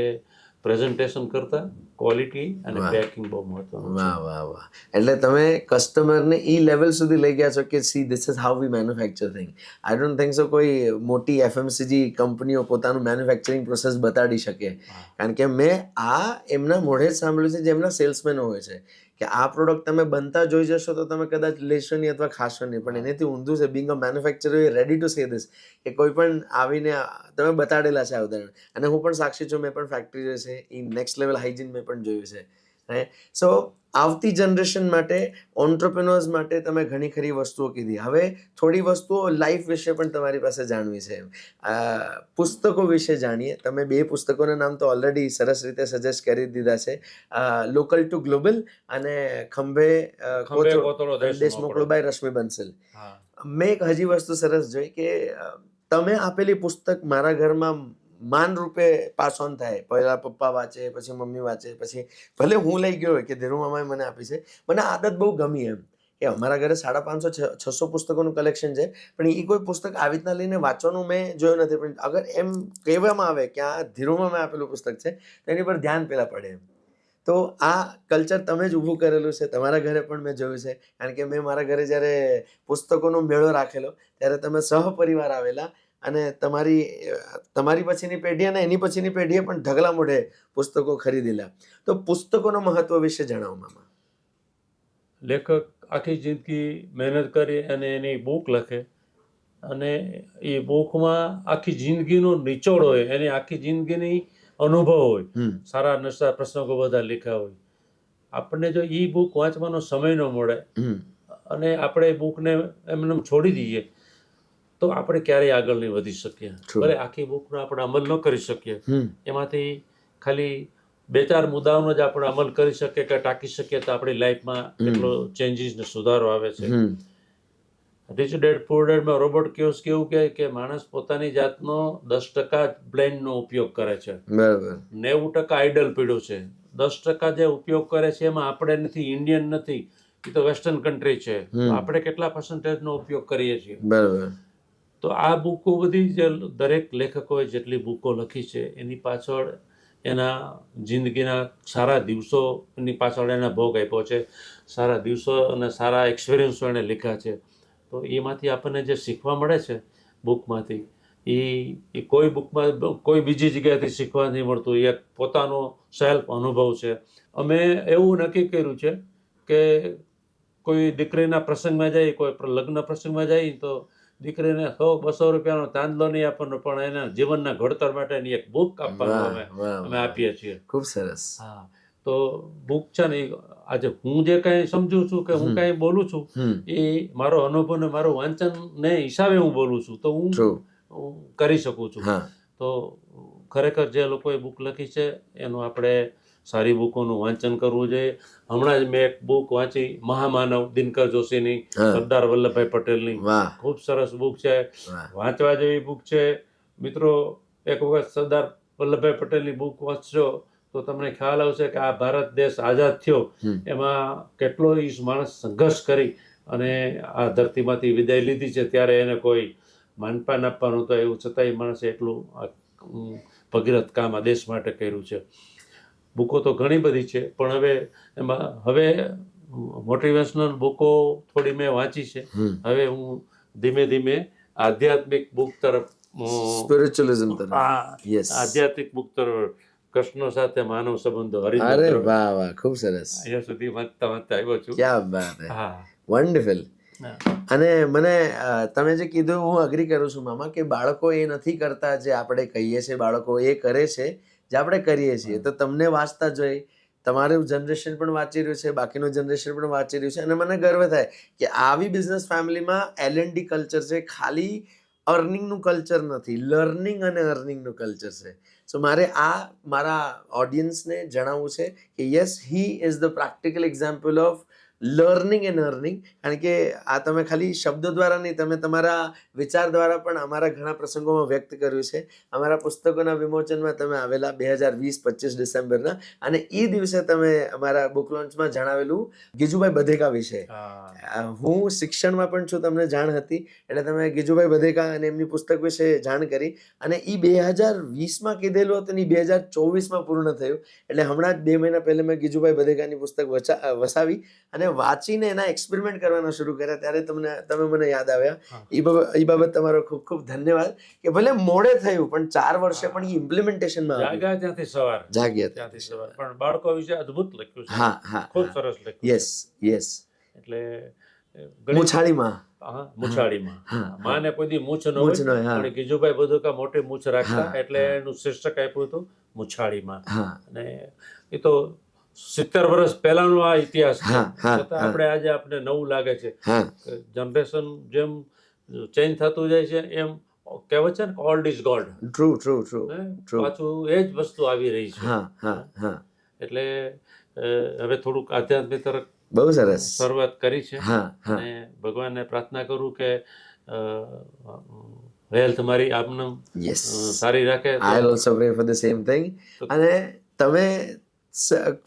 S1: પ્રેઝન્ટેશન કરતા ક્વોલિટી અને પેકિંગ બહુ મહત્વનું છે.
S2: વાહ વાહ વાહ. એટલે તમે કસ્ટમરને ઈ લેવલ સુધી લઈ ગયા છો કે see this is how we manufacture thing. I don't think so કોઈ મોટી એફએમસીજી કંપનીઓ પોતાનું મેન્યુફેક્ચરિંગ પ્રોસેસ બતાડી શકે. કારણ કે મેં આ એમના મોઢે જ સાંભળ્યું છે, જે એમના સેલ્સમેનો હોય છે, કે આ પ્રોડક્ટ તમે બનતા જોઈ જશો તો તમે કદાચ લેશો નહીં અથવા ખાશો નહીં. પણ એનાથી ઊંધું છે. Being a manufacturer ready to say this કે કોઈ પણ આવીને તમે બતાડેલા છે આ ઉદાહરણ. અને હું પણ સાક્ષી છું, મેં પણ ફેક્ટરી જોઈ છે, એ નેક્સ્ટ લેવલ હાઇજીન મેં પણ જોયું છે. રાઈટ. સો આવતી જનરેશન માટે, ઓન્ટરપ્રિનર્સ માટે તમે ઘણી ખરી વસ્તુઓ કીધી. હવે થોડી વસ્તુઓ લાઈફ વિશે પણ તમારી પાસે જાણવી છે. પુસ્તકો વિશે જાણીએ. તમે 2 પુસ્તકોના નામ તો ઓલરેડી સરસ રીતે સજેસ્ટ કરી દીધા છે, લોકલ ટુ ગ્લોબલ અને ખંભે કોતરો દેશ મોકળો બાય રશ્મિ બંસલ. મેં એક હજી વસ્તુ સરસ જોઈ કે તમે આપેલી પુસ્તક મારા ઘરમાં માન રૂપે પાસ ઓન થાય. પહેલા પપ્પા વાંચે, પછી મમ્મી વાંચે, પછી ભલે હું લઈ ગયો હોય કે ધીરુ મામાએ મને આપી છે. મને આદત બહુ ગમી એમ કે અમારા ઘરે 550-600 પુસ્તકોનું કલેક્શન છે, પણ એ કોઈ પુસ્તક આવી રીતના લઈને વાંચવાનું મેં જોયું નથી. પણ અગર એમ કહેવામાં આવે કે આ ધીરુ મામાએ આપેલું પુસ્તક છે તો એની પર ધ્યાન પેલા પડે એમ. તો આ કલ્ચર તમે જ ઊભું કરેલું છે. તમારા ઘરે પણ મેં જોયું છે. કારણ કે મેં મારા ઘરે જ્યારે પુસ્તકોનો મેળો રાખેલો ત્યારે તમે સહપરિવાર આવેલા અને તમારી પછીની પેઢી અને એની પછીની પેઢીએ પણ ઢગલા મોઢે પુસ્તકો ખરીદેલા. તો પુસ્તકોનો મહત્વ વિશે જણાવો મામા.
S1: લેખક આખી જિંદગી મહેનત કરી અને એની બુક લખે અને એ બુકમાં આખી જિંદગીનો નિચોડ હોય, એની આખી જિંદગીની અનુભવ હોય, સારા નશા પ્રસંગો બધા લખ્યા હોય. આપણને જો એ બુક વાંચવાનો સમય ન મળે અને આપણે એ બુકને એમને છોડી દઈએ તો આપણે ક્યારેય આગળ નહીં વધી શકીએ. ભલે આખી બુકનો આપણે અમલ ન કરી શકીએ, એમાંથી ખાલી 2-4 મુદ્દાઓનો જ આપણે અમલ કરી શકીએ કે ટાંકી શકીએ તો આપણી લાઈફમાં કેટલો ચેન્જીસ ને સુધારો આવે છે. રિચ ડેડ પુઅર ડેડમાં રોબર્ટ કિયોસાકી એવું કહે કે માણસ પોતાની જાતનો 10% બ્રેઇનનો ઉપયોગ કરે છે, 90% આઇડલ પીડ્યો છે. 10% જે ઉપયોગ કરે છે એમાં આપણે નથી, ઇન્ડિયન નથી, એ તો વેસ્ટર્ન કન્ટ્રી છે. આપણે કેટલા પર્સન્ટેજનો ઉપયોગ કરીએ છીએ. તો આ બુકો બધી જે દરેક લેખકોએ જેટલી બુકો લખી છે એની પાછળ એના જિંદગીના સારા દિવસોની પાછળ એના ભોગ આપ્યો છે, સારા દિવસો અને સારા એક્સપિરિયન્સો એણે લખ્યા છે. તો એમાંથી આપણને જે શીખવા મળે છે બુકમાંથી, એ કોઈ બુકમાં કોઈ બીજી જગ્યાએથી શીખવા નહીં મળતું. એક પોતાનો સેલ્ફ અનુભવ છે. અમે એવું નક્કી કર્યું છે કે કોઈ દીકરીના પ્રસંગમાં જાય, કોઈ લગ્ન પ્રસંગમાં જાય તો દીકરીને 100-200 રૂપિયાનો ચાંદલો નહીં આપવાનો, પણ એના જીવનના ઘડતર માટેની એક બુક આપવાનું અમે આપીએ છીએ.
S2: ખૂબ સરસ.
S1: હા. તો બુક છે ને, આજે હું જે કાંઈ સમજુ છું કે હું કાંઈ બોલું છું એ મારો અનુભવ ને મારું વાંચનને હિસાબે હું બોલું છું, તો હું કરી શકું છું. તો ખરેખર જે લોકોએ બુક લખી છે એનું આપણે સારી બુકોનું વાંચન કરવું જોઈએ. હમણાં જ મેં એક બુક વાંચી, મહામાનવ, દિનકર જોશીની, સરદાર વલ્લભભાઈ પટેલની. ખૂબ સરસ બુક છે, વાંચવા જેવી બુક છે. મિત્રો, એક વખત સરદાર વલ્લભભાઈ પટેલની બુક વાંચશો તો તમને ખ્યાલ આવશે કે આ ભારત દેશ આઝાદ થયો એમાં કેટલો માણસ સંઘર્ષ કરી અને આ ધરતીમાંથી વિદાય લીધી છે. ત્યારે એને કોઈ માનપાન આપવાનું તો એવું છતાંય માણસે એટલું ભગીરથ કામ આ દેશ માટે કર્યું છે. બુકો તો ઘણી બધી છે, પણ હવે મોટિવેશનલ બુકો થોડી મેં વાંચી છે. હવે હું ધીમે ધીમે આધ્યાત્મિક બુક તરફ
S2: સ્પિરિચ્યુઅલિઝમ તરફ. યસ,
S1: આધ્યાત્મિક બુક તરફ, કૃષ્ણ સાથે માનવ સંબંધો,
S2: અરે
S1: હરિદ્ર,
S2: વાહ વાહ, ખૂબ સરસ,
S1: અહીંયા સુધી વાંચતા વાંચતા આવ્યો છું.
S2: ક્યા બાત હે,
S1: હા
S2: વન્ડરફુલ.
S1: હા.
S2: અને મને તમે જે કીધું હું અગ્રી કરું છું મામા, કે બાળકો એ નથી કરતા જે આપણે કહીએ છીએ, બાળકો એ કરે છે જે આપણે કરીએ છીએ. તો તમને વાંચતા જોઈ તમારું જનરેશન પણ વાંચી રહ્યું છે, બાકીનું જનરેશન પણ વાંચી રહ્યું છે, અને મને ગર્વ થાય કે આવી બિઝનેસ ફેમિલીમાં L&D કલ્ચર છે. ખાલી અર્નિંગનું કલ્ચર નથી, લર્નિંગ અને અર્નિંગનું કલ્ચર છે. સો મારે મારા ઓડિયન્સને જણાવવું છે કે yes, he is the practical example of learning and earning. કારણ કે આ તમે ખાલી શબ્દો દ્વારા નહીં, તમે તમારા વિચાર દ્વારા પણ અમારા ઘણા પ્રસંગોમાં વ્યક્ત કર્યું છે. અમારા પુસ્તકોના વિમોચનમાં તમે આવેલા 2020-25 ડિસેમ્બરના, અને એ દિવસે તમે અમારા બુક લોન્ચમાં જણાવેલું ગીજુભાઈ બધેકા વિશે. હું શિક્ષણમાં પણ છું, તમને જાણ હતી, એટલે તમે ગીજુભાઈ બધેકા અને એમની પુસ્તક વિશે જાણ કરી. અને એ 2020માં કીધેલું હતું ને 2024માં પૂર્ણ થયું. એટલે હમણાં જ 2 મહિના પહેલા મેં ગીજુભાઈ બધેકાની પુસ્તક વસાવી અને વાંચીને એના એક્સપેરિમેન્ટ કરવાના શરૂ કર્યા. ત્યારે તમે મને યાદ આવ્યા. એ બાબત તમારો ખૂબ ખૂબ ધન્યવાદ. કે ભલે મોડે થયું પણ 4 વર્ષે પણ એ ઇમ્પ્લિમેન્ટેશનમાં
S1: જાગ્યા ત્યાંથી સવાર,
S2: જાગ્યા
S1: ત્યાંથી સવાર. પણ બાળકો વિશે અદ્ભુત લખ્યું છે.
S2: હા હા,
S1: ખૂબ સરસ લખ્યું.
S2: Yes yes.
S1: એટલે
S2: મૂછાળીમાં,
S1: મૂછાળીમાં માને કોઈ દી મૂછ ન
S2: મૂછ ન
S1: હોય,
S2: હોય, હા.
S1: પણ ગીજુભાઈ બધુકા મોટી મૂછ રાખતા,
S2: હા,
S1: એટલે એનું શીર્ષક આપ્યું હતું મૂછાળીમાં.
S2: હા
S1: અને એ તો 70 વર્ષ પહેલાનો આ ઇતિહાસ છે.
S2: હા, હા,
S1: છતાં
S2: હા.
S1: આપણે નવું લાગે છે.
S2: હા,
S1: જનરેશન જેમ ચેન્જ થતું જાય છે, એમ કહેવત છે ને, old is gold.
S2: True true true true.
S1: પાછું એ જ વસ્તુ આવી રહી છે.
S2: હા હા હા,
S1: એટલે હવે થોડુંક આધ્યાત્મિક તરફ
S2: બહુ સરસ
S1: શરૂઆત કરી છે.
S2: હા હા.
S1: અને ભગવાનને પ્રાર્થના કરું કે હેલ્થ મારી આપને
S2: યસ,
S1: સારી રાખે.
S2: I also pray for the same thing. અને તમે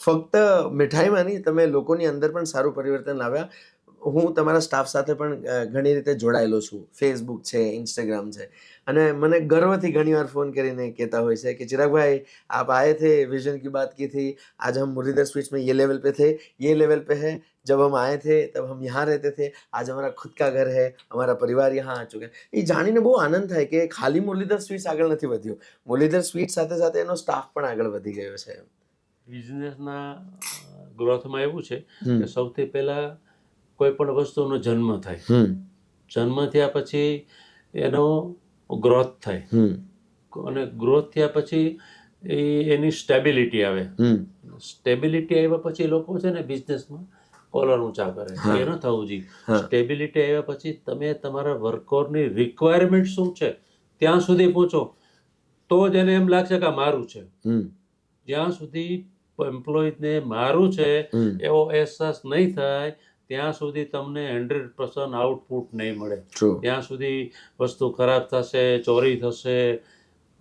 S2: ફક્ત મીઠાઈમાં નહીં, તમે લોકોની અંદર પણ સારું પરિવર્તન લાવ્યા. હું તમારા સ્ટાફ સાથે પણ ઘણી રીતે જોડાયેલો છું. ફેસબુક છે, ઇન્સ્ટાગ્રામ છે, અને મને ગર્વથી ઘણીવાર ફોન કરીને કહેતા હોય છે કે चिराग भाई आप आए थे, विजन की बात की थी, आज हम मुरलीधर स्वीट्स में ये लेवल पे थे, ये लेवल पे है, जब हम आए थे तब हम यहाँ रहते थे, आज हमारा खुद का घर है, हमारा परिवार यहाँ आ चुका है. એ જાણીને બહુ આનંદ થાય કે ખાલી મુરલીધર સ્વીટ્સ આગળ નથી વધ્યું, મુરલીધર સ્વીટ્સ સાથે સાથે એનો સ્ટાફ પણ આગળ વધી ગયો છે.
S1: બિઝનેસના ગ્રોથમાં એવું છે કે સૌથી પહેલા કોઈ પણ વસ્તુનો જન્મ થાય, જન્મ થયા પછી એનો ગ્રોથ થાય, અને ગ્રોથ થયા પછી એની સ્ટેબિલિટી આવે. સ્ટેબિલિટી આવ્યા પછી લોકો છે ને બિઝનેસમાં કોલર ઊંચા કરે. એ ન થવું જોઈએ. સ્ટેબિલિટી આવ્યા પછી તમે તમારા વર્કરની રિક્વાયરમેન્ટ શું છે ત્યાં સુધી પહોંચો, તો જ એને એમ લાગશે કે આ મારું છે. જ્યાં સુધી એમ્પ્લોયીને મારું છે એવો અહેસાસ નહીં થાય, ત્યાં સુધી તમને 100% આઉટપુટ નહીં મળે. ત્યાં સુધી વસ્તુ ખરાબ થશે, ચોરી થશે.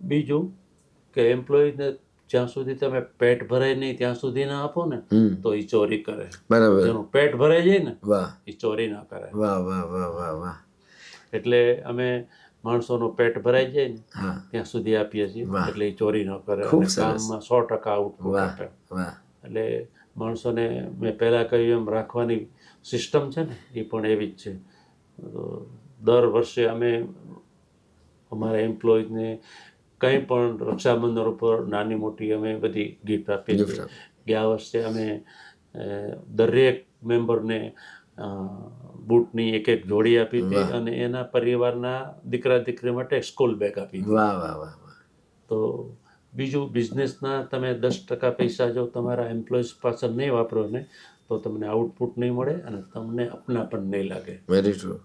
S1: બીજું કે એમ્પ્લોયીને જ્યાં સુધી તમે પેટ ભરાય નહીં ત્યાં સુધી ના આપો ને, તો એ ચોરી કરે.
S2: બરાબર.
S1: જેનું પેટ ભરાઈ જાય ને,
S2: વાહ,
S1: એ ચોરી ના કરે.
S2: વાહ વાહ વાહ વાહ વાહ.
S1: એટલે અમે માણસોનું પેટ ભરાઈ જાય ને ત્યાં સુધી આપીએ છીએ, એટલે એ ચોરી ન કરે, અને કામમાં 100% આઉટપુટ આપે. એટલે માણસોને મેં પહેલાં કહ્યું એમ રાખવાની સિસ્ટમ છે ને, એ પણ એવી જ છે. દર વર્ષે અમે અમારા એમ્પ્લોયીઝને કંઈ પણ રક્ષાબંધન ઉપર નાની મોટી અમે બધી ગિફ્ટ આપીએ છીએ. ગયા વર્ષે અમે દરેક મેમ્બરને બૂટની એક જોડી આપી હતી, અને એના પરિવારના દીકરા દીકરી માટે સ્કૂલ બેગ આપી હતી.
S2: વાહ વાહ વાહ.
S1: તો બીજું, બિઝનેસના તમે 10% પૈસા જો તમારા એમ્પ્લોઈઝ પાછળ નહીં વાપરો ને, તો તમને આઉટપુટ નહીં મળે અને તમને અપનાપન નહીં લાગે.
S2: Very true.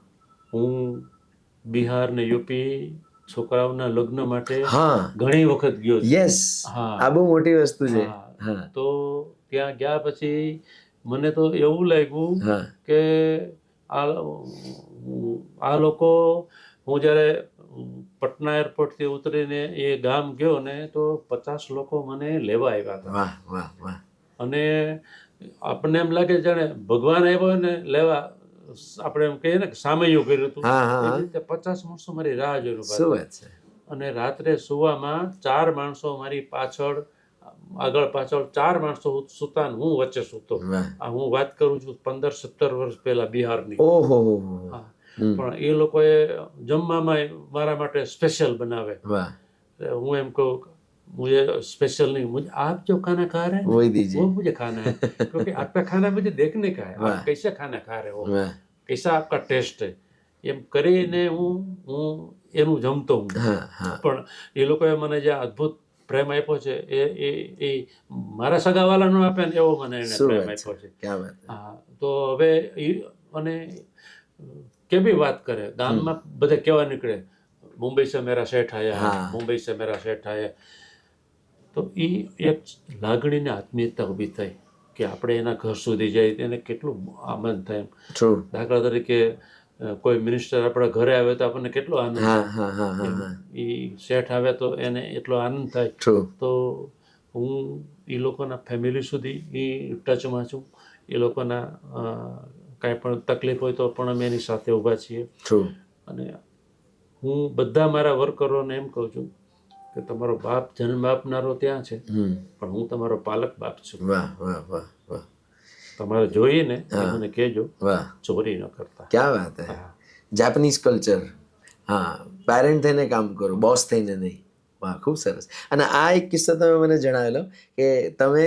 S1: હું બિહાર ને યુપી છોકરાઓના લગ્ન માટે ઘણી વખત ગયો છું.
S2: યસ, આ બહુ મોટી વસ્તુ છે.
S1: તો ત્યાં ગયા પછી મને તો એવું લાગ્યું કે આ લોકો, હું જ્યારે પટના એરપોર્ટથી ઉતરીને એ ગામ ગયો ને, તો 50 લોકો મને લેવા આવ્યા હતા.
S2: વાહ વાહ વાહ. અને
S1: આપણને એમ લાગે જાણે ભગવાન આવ્યો ને લેવા, આપણે એમ કહીએ ને કે સામૈયું કર્યું હતું, એ રીતે 50 માણસો મારી રાહ જોઈ રહ્યા હતા. અને રાત્રે સુવામાં 4 માણસો મારી પાછળ આગળ પાછળ 4 માણસો સૂતા ને હું વચ્ચે સૂતો.
S2: વાહ.
S1: આ હું વાત કરું છું 15-17 વર્ષ પહેલા બિહારની.
S2: ઓહો.
S1: હા. પણ એ લોકોએ જમવામાં મારા માટે સ્પેશિયલ બનાવે.
S2: વાહ.
S1: હું એમ કહું मुझे स्पेशल नहीं, मुझे आप जो खाना खा रहे हैं
S2: वही दीजिए.
S1: वो मुझे खाना है, क्योंकि आपका खाना मुझे देखने का है,
S2: वाह.
S1: आप कैसे खाना खा रहे हो,
S2: વાહ.
S1: कैसा आपका ટેસ્ટ है, એમ કરીને હું એનું જમતો હું.
S2: હા હા.
S1: પણ એ લોકોએ મને જે અદ્ભુત પ્રેમ આપ્યો છે એ મારા સગાવાલાનો આપે ને એવો મને એને
S2: શું
S1: પ્રેમ
S2: વાત
S1: આપ્યો છે.
S2: ક્યાં વાત.
S1: હા, તો હવે અને કેવી વાત કરે ગામમાં બધે કેવા નીકળે, મુંબઈ સે મેરા શેઠ આયા,
S2: હા.
S1: મુંબઈ સે મેરા શેઠ આયા. તો એ એક લાગણીને આત્મીયતા ઊભી થઈ કે આપણે એના ઘર સુધી જાય એને કેટલું આનંદ થાય.
S2: ટ્રુ.
S1: દાખલા તરીકે કોઈ મિનિસ્ટર આપણા ઘરે આવે તો આપણને કેટલો આનંદ
S2: હા
S1: થાય.
S2: હા હા હા હા.
S1: એ શેઠ આવે તો એને એટલો આનંદ થાય.
S2: ટ્રુ.
S1: તો હું એ લોકોના ફેમિલી સુધી એ ટચમાં છું. એ લોકોના કાંઈ પણ તકલીફ હોય તો પણ અમે એની સાથે ઊભા છીએ.
S2: ટ્રુ.
S1: અને હું બધા મારા વર્કરોને એમ કહું છું કે તમારો બાપ જન્મ આપનારો ત્યાં છે, પણ હું તમારો પાલક બાપ છું.
S2: વાહ વાહ વાહ વાહ.
S1: તમારે જોઈએ ને એ
S2: હા.
S1: મને કહેજો,
S2: વાહ.
S1: ચોરી ન કરતા.
S2: ક્યાં વાત હે.
S1: હા.
S2: Japanese culture. હા, પેરેન્ટ થઈને કામ કરો, બોસ થઈને નહીં. વાહ, ખૂબ સરસ. અને આ એક કિસ્સો તમે મને જણાવેલો કે તમે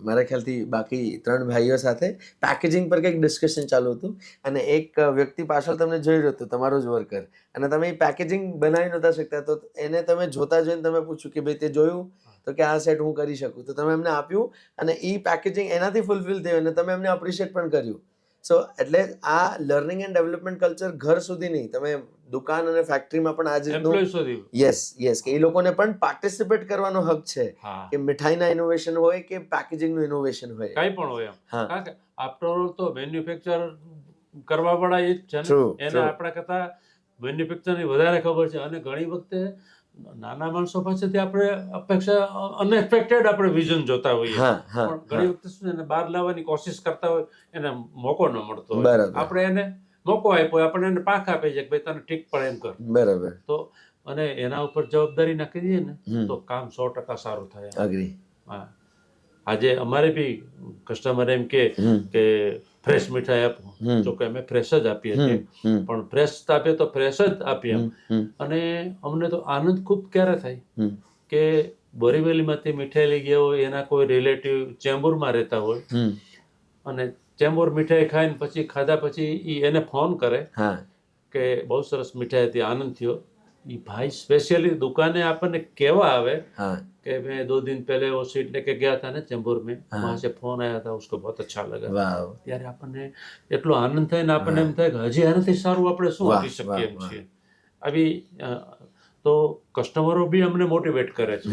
S2: મારા ખ્યાલથી બાકી 3 ભાઈઓ સાથે પેકેજિંગ પર કંઈક ડિસ્કશન ચાલુ હતું અને એક વ્યક્તિ પાછળ તમને જોઈ રહ્યો હતો, તમારો જ વર્કર, અને તમે એ પેકેજિંગ બનાવી નહોતા શકતા, તો એને તમે જોતા જોઈને તમે પૂછ્યું કે ભાઈ તે જોયું તો કે આ સેટ હું કરી શકું, તો તમે એમને આપ્યું અને એ પેકેજિંગ એનાથી ફૂલફિલ થયું અને તમે એમને અપ્રિશિએટ પણ કર્યું. સો એટલે આ લર્નિંગ એન્ડ ડેવલપમેન્ટ કલ્ચર ઘર સુધી નહીં, તમે દુકાન અને ફેક્ટરીમાં પણ આજે
S1: એમ્પ્લોય સુધી.
S2: યસ કે એ લોકોને પણ પાર્ટિસિપેટ કરવાનો હક છે
S1: હા,
S2: કે મીઠાઈના ઇનોવેશન હોય કે પેકેજિંગનું ઇનોવેશન હોય.
S1: કાંઈ પણ હોય એમ.
S2: હા.
S1: કારણ કે આફ્ટર ઓલ તો મેન્યુફેક્ચર કરવા વાળા એ જ છે ને.
S2: True,
S1: એને
S2: true.
S1: આપણા કરતાં મેન્યુફેક્ચરની વધારે ખબર છે. અને ઘણી વખતે નાના માણસો પાસેથી આપણે અપેક્ષા અનએક્સપેક્ટેડ આપણે વિઝન જોતા હોઈએ,
S2: હા હા
S1: પણ ઘણી વખતે શું એને બહાર લાવવાની કોશિશ કરતા હોય, એને મોકો ન મળતો હોય.
S2: બરાબર.
S1: આપણે એને મોકો આપ્યો, આપણે એને પાંખ આપી છે કે ભાઈ તને ઠીક પડે એમ કર.
S2: બરાબર.
S1: તો અને એના ઉપર જવાબદારી નાખી દઈએ ને તો કામ 100% સારું થાય.
S2: અગ્રી.
S1: હા, આજે અમારે બી કસ્ટમર એમ કે ફ્રેશ મીઠાઈ આપો, જો કે અમે ફ્રેશ જ આપીએ છીએ, પણ ફ્રેશ આપીએ તો ફ્રેશ જ આપીએ એમ. અને અમને તો આનંદ ખૂબ ક્યારે થાય કે બોરીવલીમાંથી મીઠાઈ લઈ ગયા હોય, એના કોઈ રિલેટિવ ચેમ્બુરમાં રહેતા હોય અને ચેમ્બુર મીઠાઈ ખાઈને પછી ખાધા પછી એ એને ફોન કરે કે બહુ સરસ મીઠાઈ હતી, આનંદ થયો. એ ભાઈ સ્પેશિયલી દુકાને આપણને કહેવા આવે कि मैं 2 दिन पहले वो सीट लेके गया था ना चेंबूर में, वहाँ से फोन आया था, उसको बहुत अच्छा लगा. ત્યારે આપણને એટલો આનંદ થાય ને આપણને એમ થાય કે હજી આનાથી સારું આપણે શું આપી શકીએ એમ છીએ. આવી તો કસ્ટમરો બી અમને મોટિવેટ કરે છે.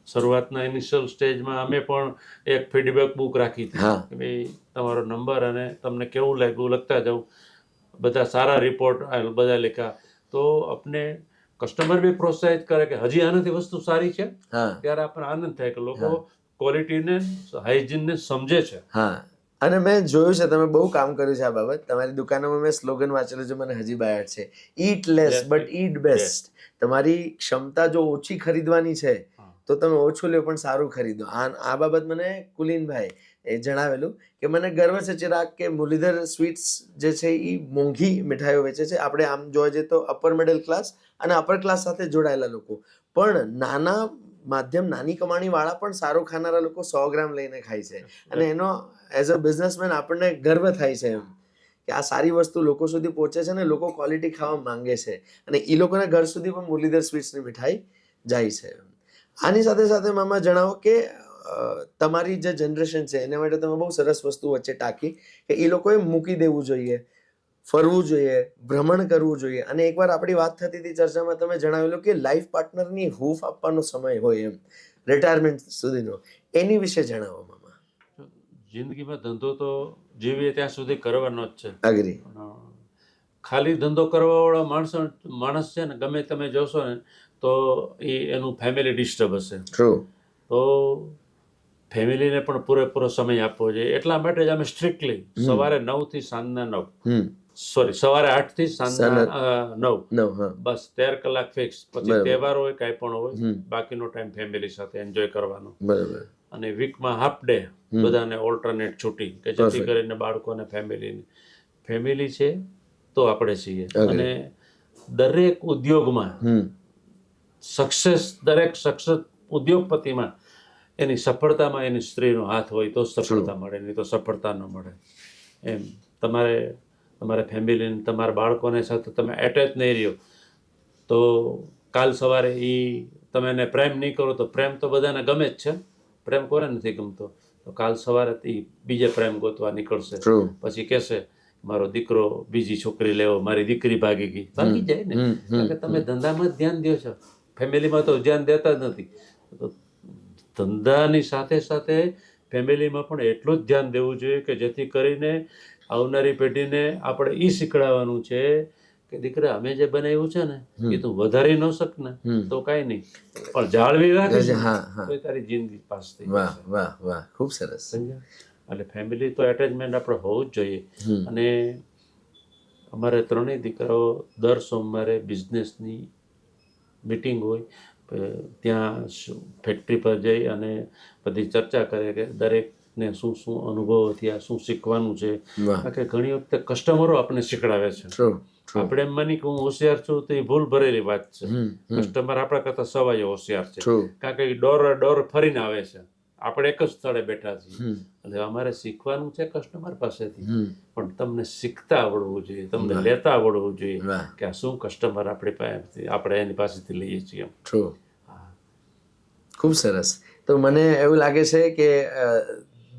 S1: શરૂઆતના ઇનિશિયલ સ્ટેજમાં અમે પણ એક ફીડબેક બુક રાખી હતી કે ભાઈ તમારો નંબર અને તમને કેવું લાગ્યું લખતા જાઓ. બધા સારા રિપોર્ટ બધા લખ્યા તો આપણે કસ્ટમર બી પ્રોત્સાહિત કરે કે હજી આનાથી વસ્તુ સારી છે. ત્યારે આપણને આનંદ થાય કે લોકો ક્વોલિટીને હાઇજીનને સમજે છે.
S2: અને મેં જોયું છે તમે બહુ કામ કર્યું છે આ બાબત. તમારી દુકાનોમાં મેં સ્લોગન વાંચેલું છે, મને હજી બાયડ છે, ઈટ લેસ બટ ઈટ બેસ્ટ. તમારી ક્ષમતા જો ઓછી ખરીદવાની છે તો તમે ઓછું લ્યો પણ સારું ખરીદો. આ બાબત મને કુલીનભાઈ એ જણાવેલું કે મને ગર્વ છે ચિરાગ કે મુરલીધર સ્વીટ્સ જે છે એ મોંઘી મીઠાઈઓ વેચે છે. આપણે આમ જોવા જઈએ તો અપર મિડલ ક્લાસ અને અપર ક્લાસ સાથે જોડાયેલા લોકો, પણ નાની કમાણી વાળા પણ સારું ખાનારા લોકો 100 ગ્રામ લઈને ખાય છે અને એનો એઝ અ બિઝનેસમેન આપણને ગર્વ થાય છે એમ કે આ સારી વસ્તુ લોકો સુધી પહોંચે છે ને લોકો ક્વોલિટી ખાવા માંગે છે અને એ લોકોના ઘર સુધી પણ મુરલીધર સ્વીટ્સની મીઠાઈ જાય છે. આની સાથે સાથે મામા જણાવો કે તમારી જે જનરેશન છે એના માટે તમે બહુ સરસ વસ્તુ વચ્ચે ટાંકી કે એ લોકોએ મૂકી દેવું જોઈએ, ફરવું જોઈએ, ભ્રમણ કરવું જોઈએ. અને એકવાર આપણી વાત થતી હતી ચર્ચામાં, તમે જણાવેલું કે લાઈફ પાર્ટનરની હૂંફ આપવાનો સમય હોય એમ રિટાયરમેન્ટ સુધીનો, એની વિશે જણાવો મામા.
S1: જિંદગીમાં ધંધો તો જીવીએ ત્યાં સુધી કરવાનો જ છે.
S2: અગ્રી.
S1: ખાલી ધંધો કરવાવાળા માણસ છે ને ગમે તમે જોશો ને તો એનું ફેમિલી ડિસ્ટર્બ હશે.
S2: ટ્રુ.
S1: તો ફેમિલીને પણ પૂરેપૂરો સમય આપવો જોઈએ. એટલા માટે જ અમે સ્ટ્રિક્ટલી સવારે 9 થી સાંજના 9 સવારે 8 થી સાંજના 9.
S2: No, હા.
S1: બસ 13 કલાક ફિક્સ. પછી
S2: બરાબર.
S1: તહેવાર હોય કાંઈ પણ હોય,
S2: હમ.
S1: બાકીનો ટાઈમ ફેમિલી સાથે એન્જોય કરવાનો.
S2: બરાબર.
S1: અને વીકમાં હાફ ડે બધાને ઓલ્ટરનેટ છૂટી, કે જેથી
S2: Perfect.
S1: કરીને બાળકોને ફેમિલી છે તો આપણે છીએ.
S2: Agree.
S1: અને દરેક ઉદ્યોગમાં દરેક સક્સેસ ઉદ્યોગપતિમાં એની સફળતામાં એની સ્ત્રીનો હાથ હોય તો સફળતા મળે, નહીં તો સફળતા ન મળે. એમ તમારે ફેમિલીને, તમારા બાળકોને સાથે તમે એટેચ નહીં રહ્યો તો કાલ સવારે તમે એને પ્રેમ નહીં કરો તો પ્રેમ તો બધાને ગમે જ છે, પ્રેમ કોને નથી ગમતો? તો કાલ સવારે બીજે પ્રેમ ગોતવા નીકળશે. પછી કહેશે મારો દીકરો બીજી છોકરી લેવો, મારી દીકરી ભાગી ગઈ. ભાગી જાય ને, કારણ કે તમે ધંધામાં જ ધ્યાન દો છો, ફેમિલીમાં તો ધ્યાન દેતા જ નથી. તો ધંધાની સાથે સાથે ફેમિલીમાં પણ એટલું જ ધ્યાન દેવું જોઈએ કે જેથી કરીને આવનારી પેઢીને આપણે શીખડાવવાનું છે કે દીકરા અમે જે બનાવ્યું છે ને એ તું વધારી ન શક ને તો કાંઈ નહીં, પણ જાળવી રાખીશ તો તારી જિંદગી પાસ થઈ જશે.
S2: વાહ વાહ વાહ, ખૂબ સરસ.
S1: એટલે ફેમિલી તો એટેચમેન્ટ આપણે હોવું જ જોઈએ. અને અમારે ત્રણેય દીકરાઓ દર સોમવારે બિઝનેસની મિટિંગ હોય, ત્યાં ફેક્ટરી પર જઈ અને બધી ચર્ચા કરે કે દરેકને શું શું અનુભવો થયા, શું શીખવાનું છે. કારણ કે ઘણી વખતે કસ્ટમરો આપણને શીખડાવે છે. આપણે એમ માની કે હું હોશિયાર છું તો એ ભૂલ ભરેલી વાત છે. કસ્ટમર આપણા કરતા સવાયો હોશિયાર છે, કારણ કે ડોર ફરીને આવે છે, આપણે એક જ સ્થળે બેઠા છીએ. એટલે અમારે શીખવાનું છે કસ્ટમર પાસેથી, પણ તમને શીખતા આવડવું જોઈએ, તમને લેતા આવડવું જોઈએ કે આ શું કસ્ટમર આપણે એની પાસેથી લઈએ છીએ.
S2: ખૂબ સરસ. તો મને એવું લાગે છે કે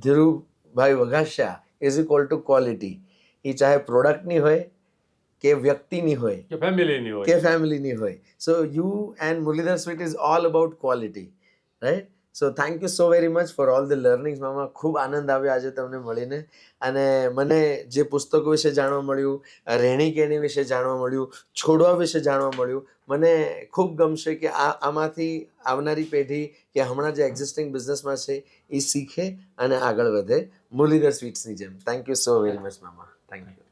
S2: Dhirubhai Vaghasiya is equal to quality. એ ચાહે પ્રોડક્ટની હોય કે વ્યક્તિની હોય
S1: કે ફેમિલીની
S2: હોય. So you and Muralidhar sweet is all about quality, right? So thank you so very much for all the learnings મામા. ખૂબ આનંદ આવ્યો આજે તમને મળીને. અને મને જે પુસ્તકો વિશે જાણવા મળ્યું, રહેણી કહેણી વિશે જાણવા મળ્યું, છોડવા વિશે જાણવા મળ્યું, મને ખૂબ ગમશે કે આમાંથી આવનારી પેઢી કે હમણાં જે એક્ઝિસ્ટિંગ બિઝનેસમાં છે એ શીખે અને આગળ વધે મુરલીધર સ્વીટ્સની જેમ. Thank you so very much મામા. Thank you.